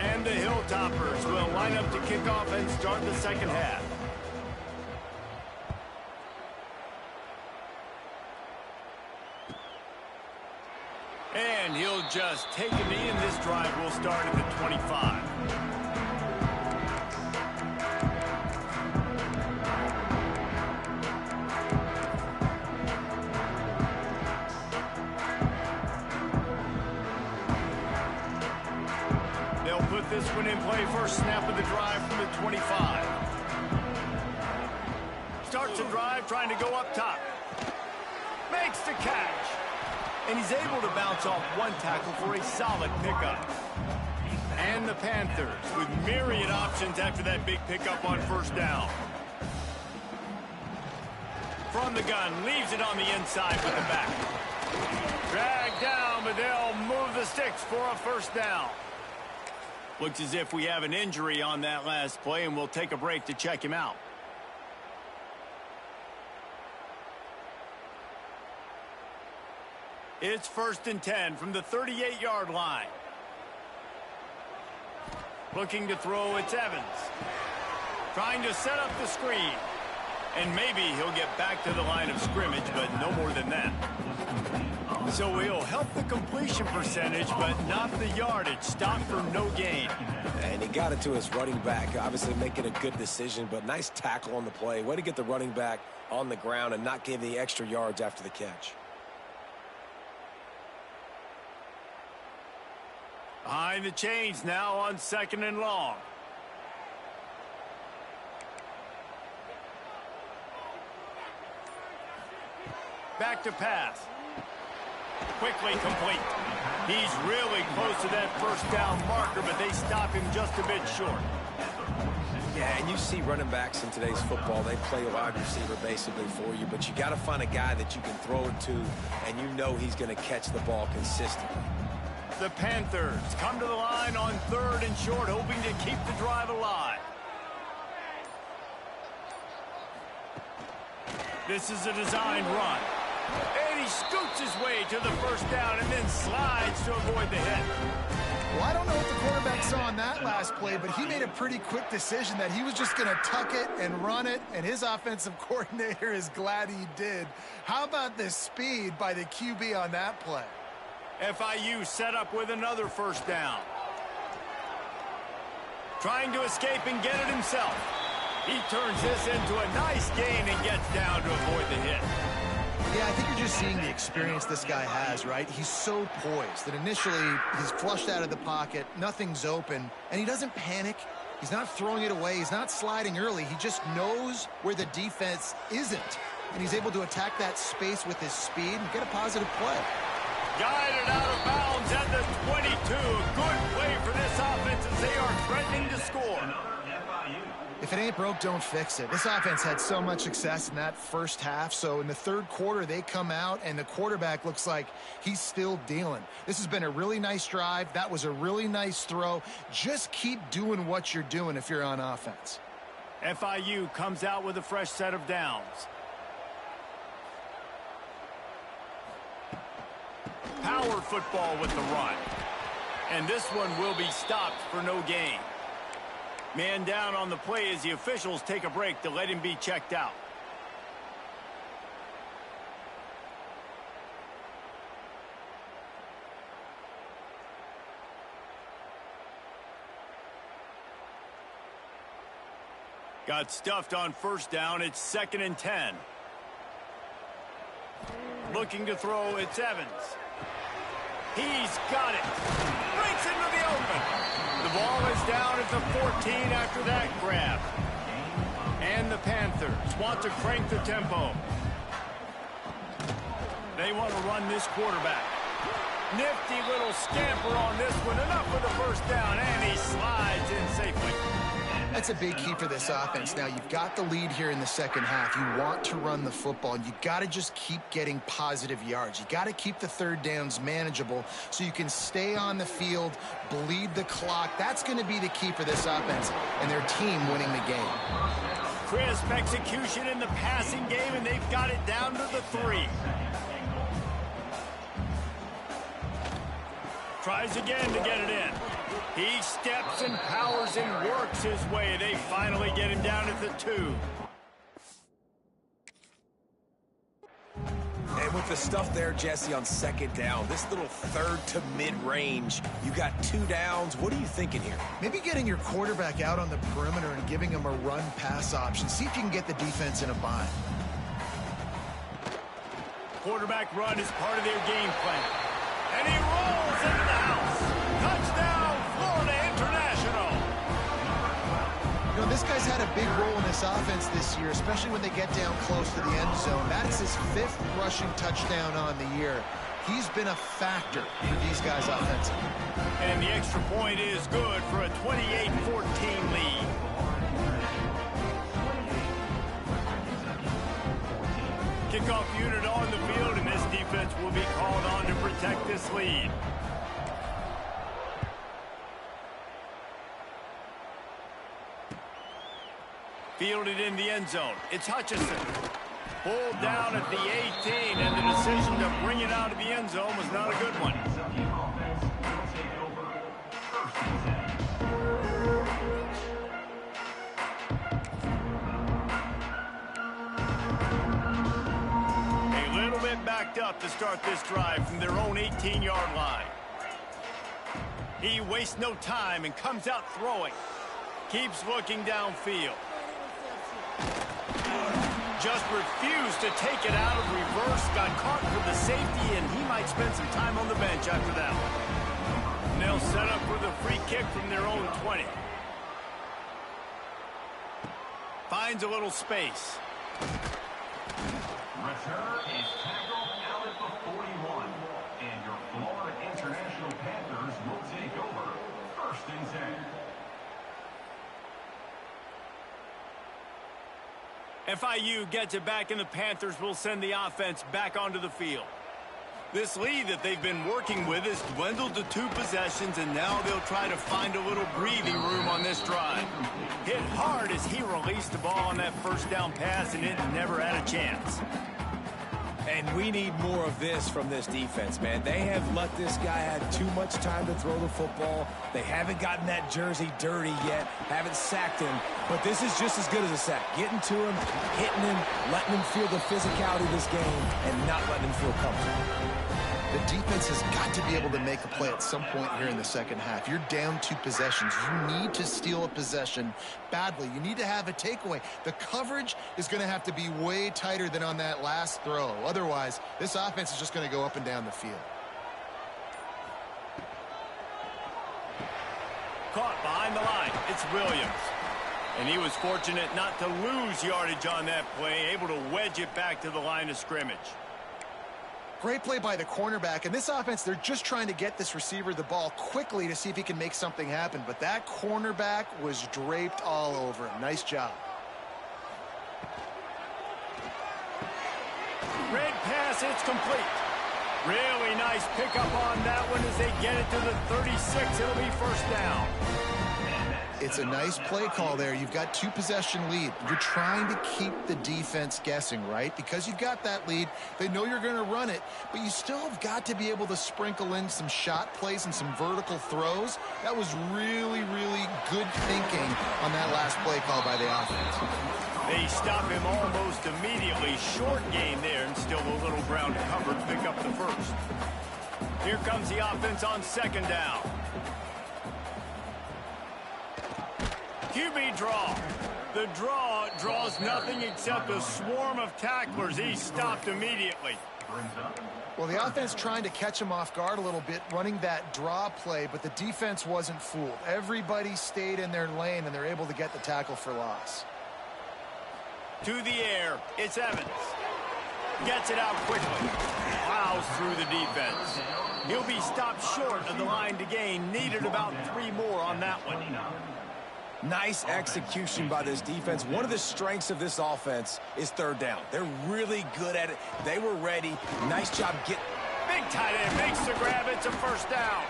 And the Hilltoppers will line up to kick off and start the second half. And he'll just take a knee, and this drive will start at the 25. They'll put this one in play. First snap of the drive from the 25. Starts a drive trying to go up top. Makes the catch. And he's able to bounce off one tackle for a solid pickup. And the Panthers with myriad options after that big pickup on first down. From the gun, leaves it on the inside with the back. Dragged down, but they'll move the sticks for a first down. Looks as if we have an injury on that last play, and we'll take a break to check him out. It's 1st and 10 from the 38-yard line. Looking to throw, it's Evans. Trying to set up the screen. And maybe he'll get back to the line of scrimmage, but no more than that. So he'll help the completion percentage, but not the yardage. Stop for no gain. And he got it to his running back, obviously making a good decision, but nice tackle on the play. Way to get the running back on the ground and not give the extra yards after the catch. Behind the chains now on 2nd and long. Back to pass. Quickly complete. He's really close to that first down marker, but they stop him just a bit short. Yeah, and you see running backs in today's football, they play a wide receiver basically for you, but you got to find a guy that you can throw it to, and you know he's going to catch the ball consistently. The Panthers come to the line on 3rd and short, hoping to keep the drive alive. This is a designed run. And he scoots his way to the first down and then slides to avoid the hit. Well, I don't know what the quarterback saw on that last play, but he made a pretty quick decision that he was just going to tuck it and run it, and his offensive coordinator is glad he did. How about the speed by the QB on that play? FIU set up with another first down. Trying to escape and get it himself. He turns this into a nice gain and gets down to avoid the hit. Yeah, I think you're just seeing the experience this guy has, right? He's so poised that initially he's flushed out of the pocket, nothing's open, and he doesn't panic. He's not throwing it away. He's not sliding early. He just knows where the defense isn't, and he's able to attack that space with his speed and get a positive play. Guided out of bounds at the 22. Good play for this offense as they are threatening to score. If it ain't broke, don't fix it. This offense had so much success in that first half, so in the 3rd quarter, they come out, and the quarterback looks like he's still dealing. This has been a really nice drive. That was a really nice throw. Just keep doing what you're doing if you're on offense. FIU comes out with a fresh set of downs. Power football with the run. And this one will be stopped for no gain. Man down on the play as the officials take a break to let him be checked out. Got stuffed on first down. It's 2nd and 10. Looking to throw, it's Evans. He's got it. Breaks into the open. The ball is down at the 14 after that grab. And the Panthers want to crank the tempo. They want to run this quarterback. Nifty little scamper on this one. Enough for the first down, and he slides in safely. That's a big key for this offense. Now, you've got the lead here in the second half. You want to run the football, and you got to just keep getting positive yards. You got to keep the 3rd downs manageable so you can stay on the field, bleed the clock. That's going to be the key for this offense and their team winning the game. Crisp execution in the passing game, and they've got it down to the 3. Tries again to get it in. He steps and powers and works his way. They finally get him down at the 2. And with the stuff there, Jesse, on 2nd down, this little 3rd to mid-range, you got 2 downs. What are you thinking here? Maybe getting your quarterback out on the perimeter and giving him a run-pass option. See if you can get the defense in a bind. Quarterback run is part of their game plan. And he rolls into the house. Touchdown, Florida International. You know, this guy's had a big role in this offense this year, especially when they get down close to the end zone. That's his 5th rushing touchdown on the year. He's been a factor for these guys offensively. And the extra point is good for a 28-14 lead. Kickoff unit on the field, and this defense will be called on to protect this lead. Fielded in the end zone. It's Hutchinson. Pulled down at the 18, and the decision to bring it out of the end zone was not a good one. Backed up to start this drive from their own 18-yard line. He wastes no time and comes out throwing. Keeps looking downfield. Just refused to take it out of reverse. Got caught for the safety, and he might spend some time on the bench after that one. And they'll set up free kick from their own 20. Finds a little space. Return is tackled out at the 41. And your Florida International Panthers will take over 1st and 10. FIU gets it back, and the Panthers will send the offense back onto the field. This lead that they've been working with has dwindled to 2 possessions, and now they'll try to find a little breathing room on this drive. Hit hard as he released the ball on that first down pass, and it never had a chance. And we need more of this from this defense, man. They have let this guy have too much time to throw the football. They haven't gotten that jersey dirty yet, haven't sacked him. But this is just as good as a sack. Getting to him, hitting him, letting him feel the physicality of this game, and not letting him feel comfortable. The defense has got to be able to make a play at some point here in the second half. You're down 2 possessions. You need to steal a possession badly. You need to have a takeaway. The coverage is going to have to be way tighter than on that last throw. Otherwise, this offense is just going to go up and down the field. Caught behind the line. It's Williams. And he was fortunate not to lose yardage on that play, able to wedge it back to the line of scrimmage. Great play by the cornerback. And this offense, they're just trying to get this receiver the ball quickly to see if he can make something happen. But that cornerback was draped all over him. Nice job. Red pass, it's complete. Really nice pickup on that one as they get it to the 36. It'll be 1st down. It's a nice play call there. You've got 2 possession lead. You're trying to keep the defense guessing, right? Because you've got that lead. They know you're going to run it, but you still have got to be able to sprinkle in some shot plays and some vertical throws. That was really, really good thinking on that last play call by the offense. They stop him almost immediately. Short gain there, and still a little ground covered to pick up the first. Here comes the offense on 2nd down. QB draw. The draw draws nothing except a swarm of tacklers. He's stopped immediately. Well, the offense trying to catch him off guard a little bit, running that draw play, but the defense wasn't fooled. Everybody stayed in their lane, and they're able to get the tackle for loss. To the air, it's Evans. Gets it out quickly. Plows through the defense. He'll be stopped short of the line to gain. Needed about 3 more on that one. Nice execution by this defense. One of the strengths of this offense is 3rd down. They're really good at it. They were ready. Nice job getting. Big tight end makes the grab. It's a 1st down.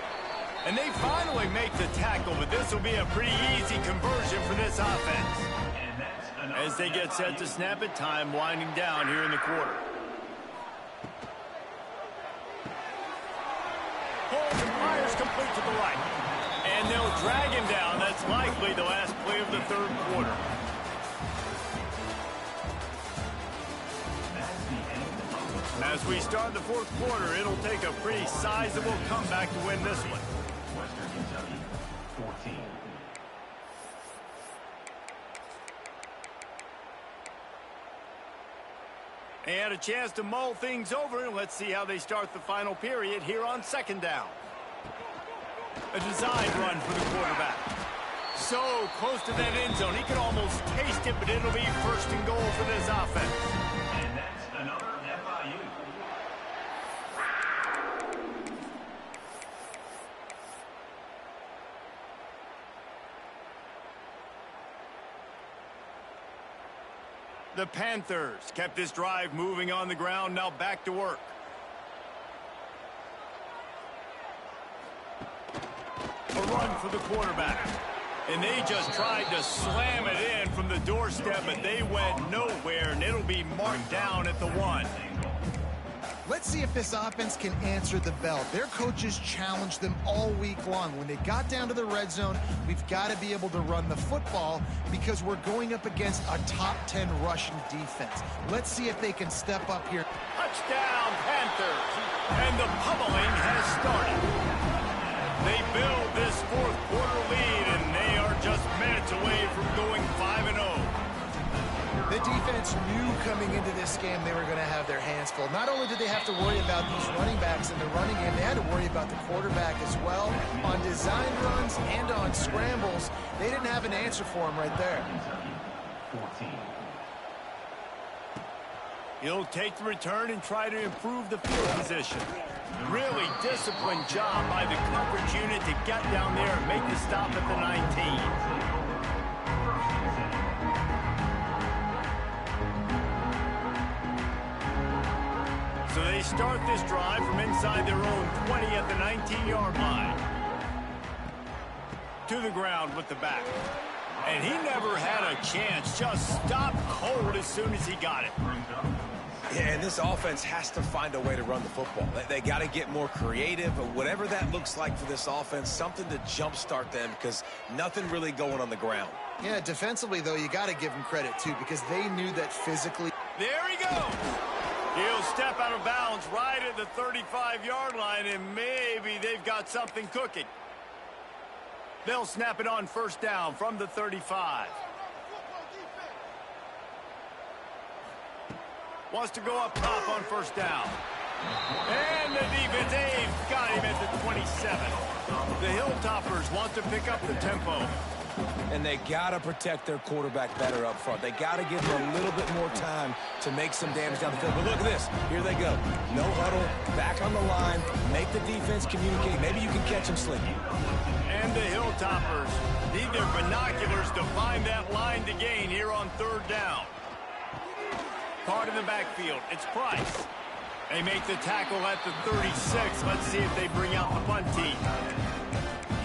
And they finally make the tackle, but this will be a pretty easy conversion for this offense. As they get set to snap it, time winding down here in the quarter. Holds and fires complete to the right. And they'll drag him down. That's likely the last play of the 3rd quarter. As we start the 4th quarter, it'll take a pretty sizable comeback to win this one. Western Kentucky, 14. They had a chance to mull things over, and let's see how they start the final period here on 2nd down. A design run for the quarterback. So close to that end zone, he could almost taste it, but it'll be 1st and goal for this offense. And that's another FIU. The Panthers kept this drive moving on the ground, now back to work. A run for the quarterback. And they just tried to slam it in from the doorstep, but they went nowhere, and it'll be marked down at the 1. Let's see if this offense can answer the bell. Their coaches challenged them all week long. When they got down to the red zone, we've got to be able to run the football because we're going up against a top 10 rushing defense. Let's see if they can step up here. Touchdown, Panthers. And the pummeling has started. They build this 4th quarter lead, and they are just minutes away from going 5-0. The defense knew coming into this game they were going to have their hands full. Not only did they have to worry about these running backs in the running game, they had to worry about the quarterback as well. On design runs and on scrambles, they didn't have an answer for him right there. 14. He'll take the return and try to improve the field position. Really disciplined job by the coverage unit to get down there and make the stop at the 19. So they start this drive from inside their own 20 at the 19-yard line. To the ground with the back. And he never had a chance. Just stopped cold as soon as he got it. Yeah, and this offense has to find a way to run the football. They got to get more creative, but whatever that looks like for this offense, something to jumpstart them because nothing really going on the ground. Yeah, defensively, though, you got to give them credit, too, because they knew that physically. There he goes. He'll step out of bounds right at the 35-yard line, and maybe they've got something cooking. They'll snap it on first down from the 35. Wants to go up top on first down. And the defense, they've got him at the 27. The Hilltoppers want to pick up the tempo. And they got to protect their quarterback better up front. They got to give him a little bit more time to make some damage down the field. But look at this. Here they go. No huddle, back on the line, make the defense communicate. Maybe you can catch them slipping. And the Hilltoppers need their binoculars to find that line to gain here on third down. Card in the backfield. It's Price. They make the tackle at the 36. Let's see if they bring out the punt team.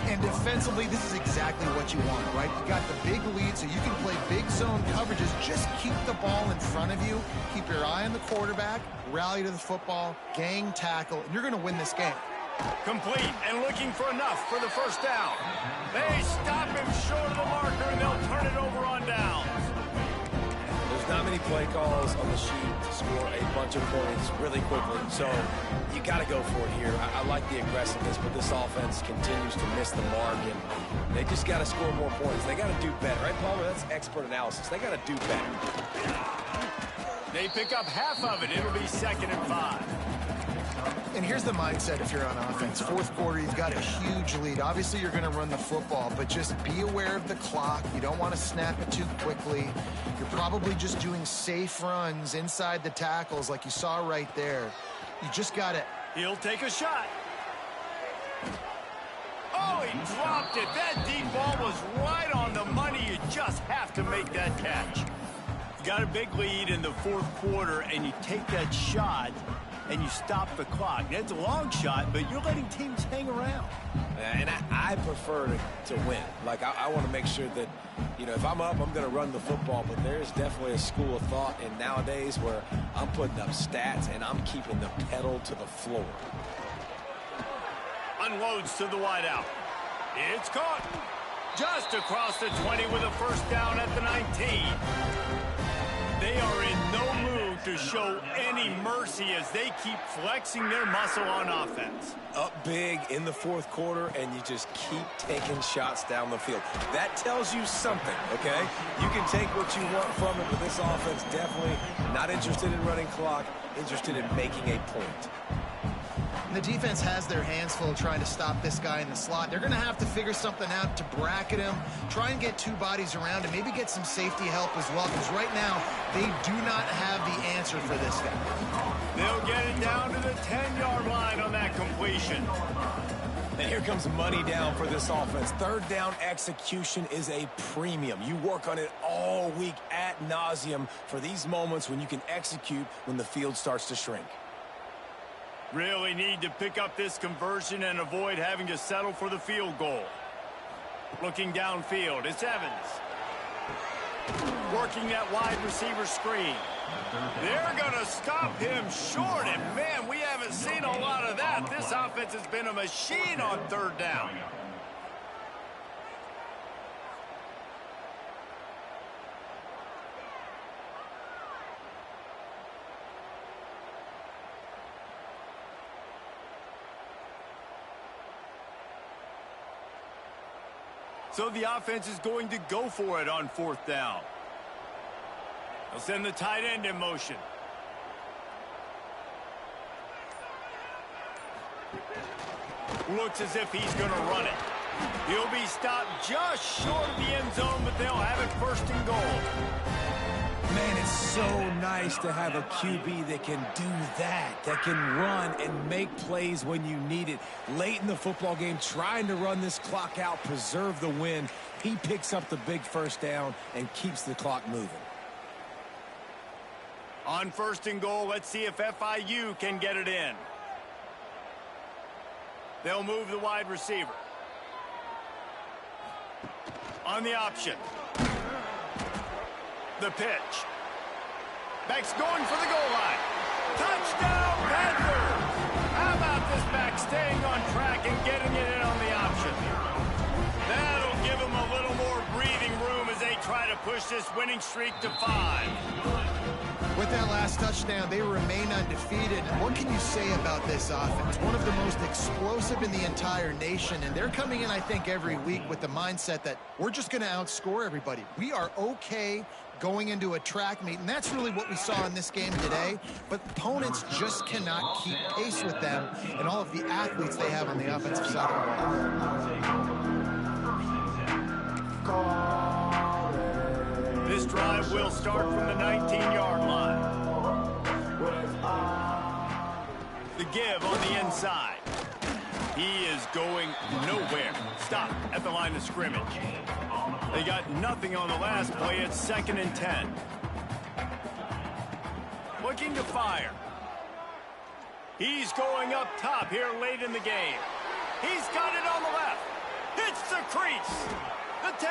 And defensively, this is exactly what you want, right? You got the big lead, so you can play big zone coverages. Just keep the ball in front of you. Keep your eye on the quarterback. Rally to the football. Gang tackle. And you're going to win this game. Complete and looking for enough for the first down. They stop him short of the marker, and they'll turn it over on downs. There's not many play calls on the sheet to score a bunch of points really quickly, so you got to go for it here. I like the aggressiveness, but this offense continues to miss the mark, and they just got to score more points. They got to do better, right, Palmer? That's expert analysis. They got to do better. They pick up half of it. It'll be 2nd and 5. And here's the mindset if you're on offense. Fourth quarter, you've got a huge lead. Obviously, you're going to run the football, but just be aware of the clock. You don't want to snap it too quickly. You're probably just doing safe runs inside the tackles like you saw right there. You just got to... He'll take a shot. Oh, he dropped it. That deep ball was right on the money. You just have to make that catch. You got a big lead in the fourth quarter, and you take that shot, and you stop the clock. That's a long shot, but you're letting teams hang around. And I prefer to win. Like, I want to make sure that, you know, if I'm up, I'm going to run the football, but there's definitely a school of thought in nowadays where I'm putting up stats and I'm keeping the pedal to the floor. Unloads to the wideout. It's caught. Just across the 20 with a first down at the 19. They are in no mood to show any mercy as they keep flexing their muscle on offense. Up big in the fourth quarter, and you just keep taking shots down the field. That tells you something, okay? You can take what you want from it, but this offense definitely not interested in running clock, interested in making a point. The defense has their hands full trying to stop this guy in the slot. They're going to have to figure something out to bracket him, try and get two bodies around him, maybe get some safety help as well, because right now they do not have the answer for this guy. They'll get it down to the 10-yard line on that completion. And here comes money down for this offense. Third down execution is a premium. You work on it all week ad nauseum for these moments when you can execute when the field starts to shrink. Really need to pick up this conversion and avoid having to settle for the field goal. Looking downfield, it's Evans. Working that wide receiver screen. They're going to stop him short, and man, we haven't seen a lot of that. This offense has been a machine on third down. So the offense is going to go for it on fourth down. They'll send the tight end in motion. Looks as if he's going to run it. He'll be stopped just short of the end zone, but they'll have it first and goal. Man, it's so nice to have a QB that can do that can run and make plays when you need it. Late in the football game, trying to run this clock out, preserve the win. He picks up the big first down and keeps the clock moving. On first and goal, let's see if FIU can get it in. They'll move the wide receiver. On the option. The pitch. Back's going for the goal line. Touchdown, Panthers! How about this back staying on track and getting it in on the option? That'll give them a little more breathing room as they try to push this winning streak to 5. With that last touchdown, they remain undefeated. What can you say about this offense? One of the most explosive in the entire nation, and they're coming in, I think, every week with the mindset that we're just going to outscore everybody. We are okay going into a track meet, and that's really what we saw in this game today, but opponents just cannot keep pace with them and all of the athletes they have on the offensive side of the ball. This drive will start from the 19-yard line. The give on the inside. He is going nowhere. Stop at the line of scrimmage. They got nothing on the last play. It's 2nd and 10. Looking to fire. He's going up top here late in the game. He's got it on the left. Hits the crease. The 10.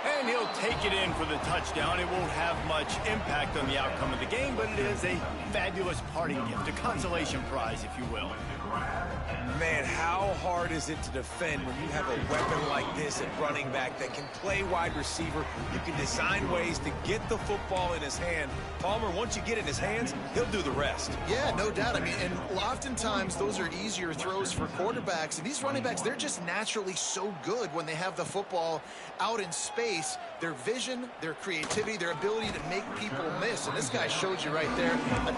And he'll take it in for the touchdown. It won't have much impact on the outcome of the game, but it is a fabulous parting gift, a consolation prize, if you will. Man, how hard is it to defend when you have a weapon like this at running back that can play wide receiver? You can design ways to get the football in his hand. Palmer, once you get it in his hands, he'll do the rest. Yeah, no doubt. I mean, and oftentimes those are easier throws for quarterbacks. And these running backs, they're just naturally so good when they have the football out in space. Their vision, their creativity, their ability to make people miss. And this guy showed you right there, a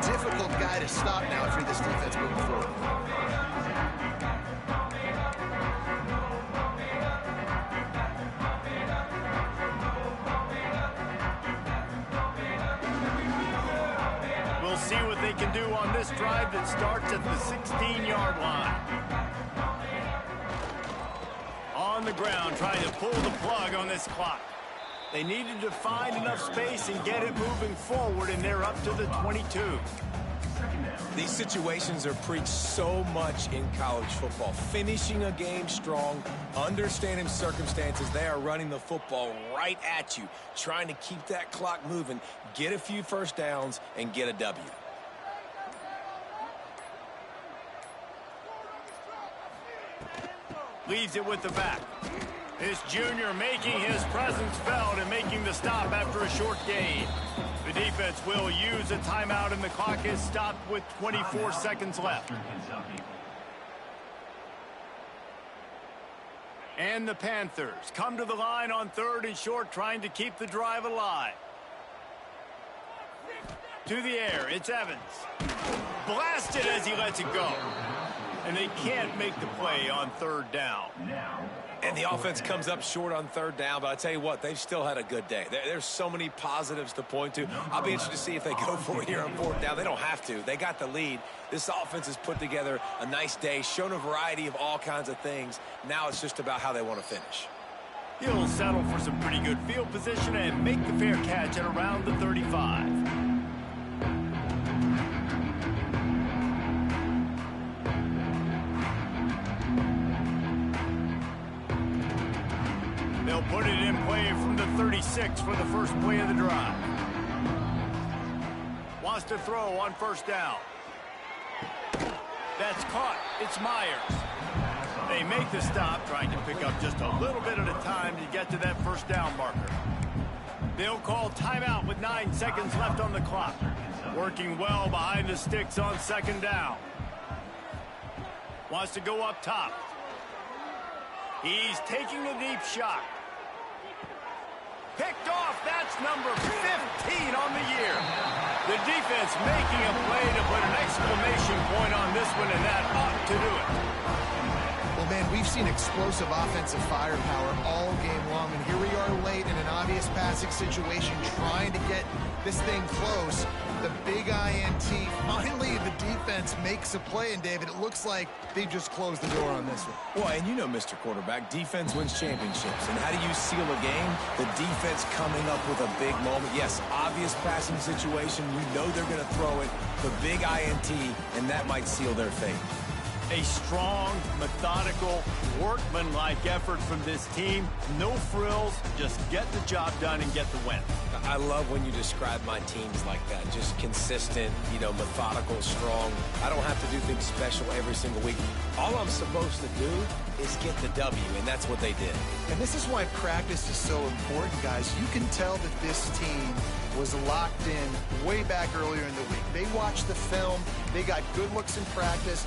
difficult guy to stop now if you're this defense moving forward. We'll see what they can do on this drive that starts at the 16-yard line. On the ground, trying to pull the plug on this clock. They needed to find enough space and get it moving forward, and they're up to the 22. These situations are preached so much in college football. Finishing a game strong, understanding circumstances. They are running the football right at you, trying to keep that clock moving, get a few first downs, and get a W. Leaves it with the back. This junior making his presence felt and making the stop after a short gain. The defense will use a timeout, and the clock is stopped with 24 seconds left. And the Panthers come to the line on 3rd and short, trying to keep the drive alive. To the air, it's Evans. Blasted as he lets it go. And they can't make the play on 3rd down. And the offense comes up short on 3rd down, but I tell you what, they've still had a good day. There's so many positives to point to. I'll be interested to see if they go for it here on 4th down. They don't have to. They got the lead. This offense has put together a nice day, shown a variety of all kinds of things. Now it's just about how they want to finish. He'll settle for some pretty good field position and make the fair catch at around the 35. They'll put it in play from the 36 for the first play of the drive. Wants to throw on 1st down. That's caught. It's Myers. They make the stop, trying to pick up just a little bit at a time to get to that 1st down marker. They'll call timeout with 9 seconds left on the clock. Working well behind the sticks on 2nd down. Wants to go up top. He's taking a deep shot. Picked off. That's number 15 on the year. The defense making a play to put an exclamation point on this one, and that ought to do it. Well, man, we've seen explosive offensive firepower all game long, and here we are late in an obvious passing situation trying to get this thing close. The big INT. Finally, the defense makes a play, and David, it looks like they just closed the door on this one. Well, and you know, Mr. Quarterback, defense wins championships. And how do you seal a game? The defense coming up with a big moment. Yes, obvious passing situation. You know they're going to throw it. The big INT, and that might seal their fate. A strong, methodical, workmanlike effort from this team. No frills, just get the job done and get the win. I love when you describe my teams like that. Just consistent, methodical, strong. I don't have to do things special every single week. All I'm supposed to do is get the W, and that's what they did. And this is why practice is so important, guys. You can tell that this team was locked in way back earlier in the week. They watched the film. They got good looks in practice.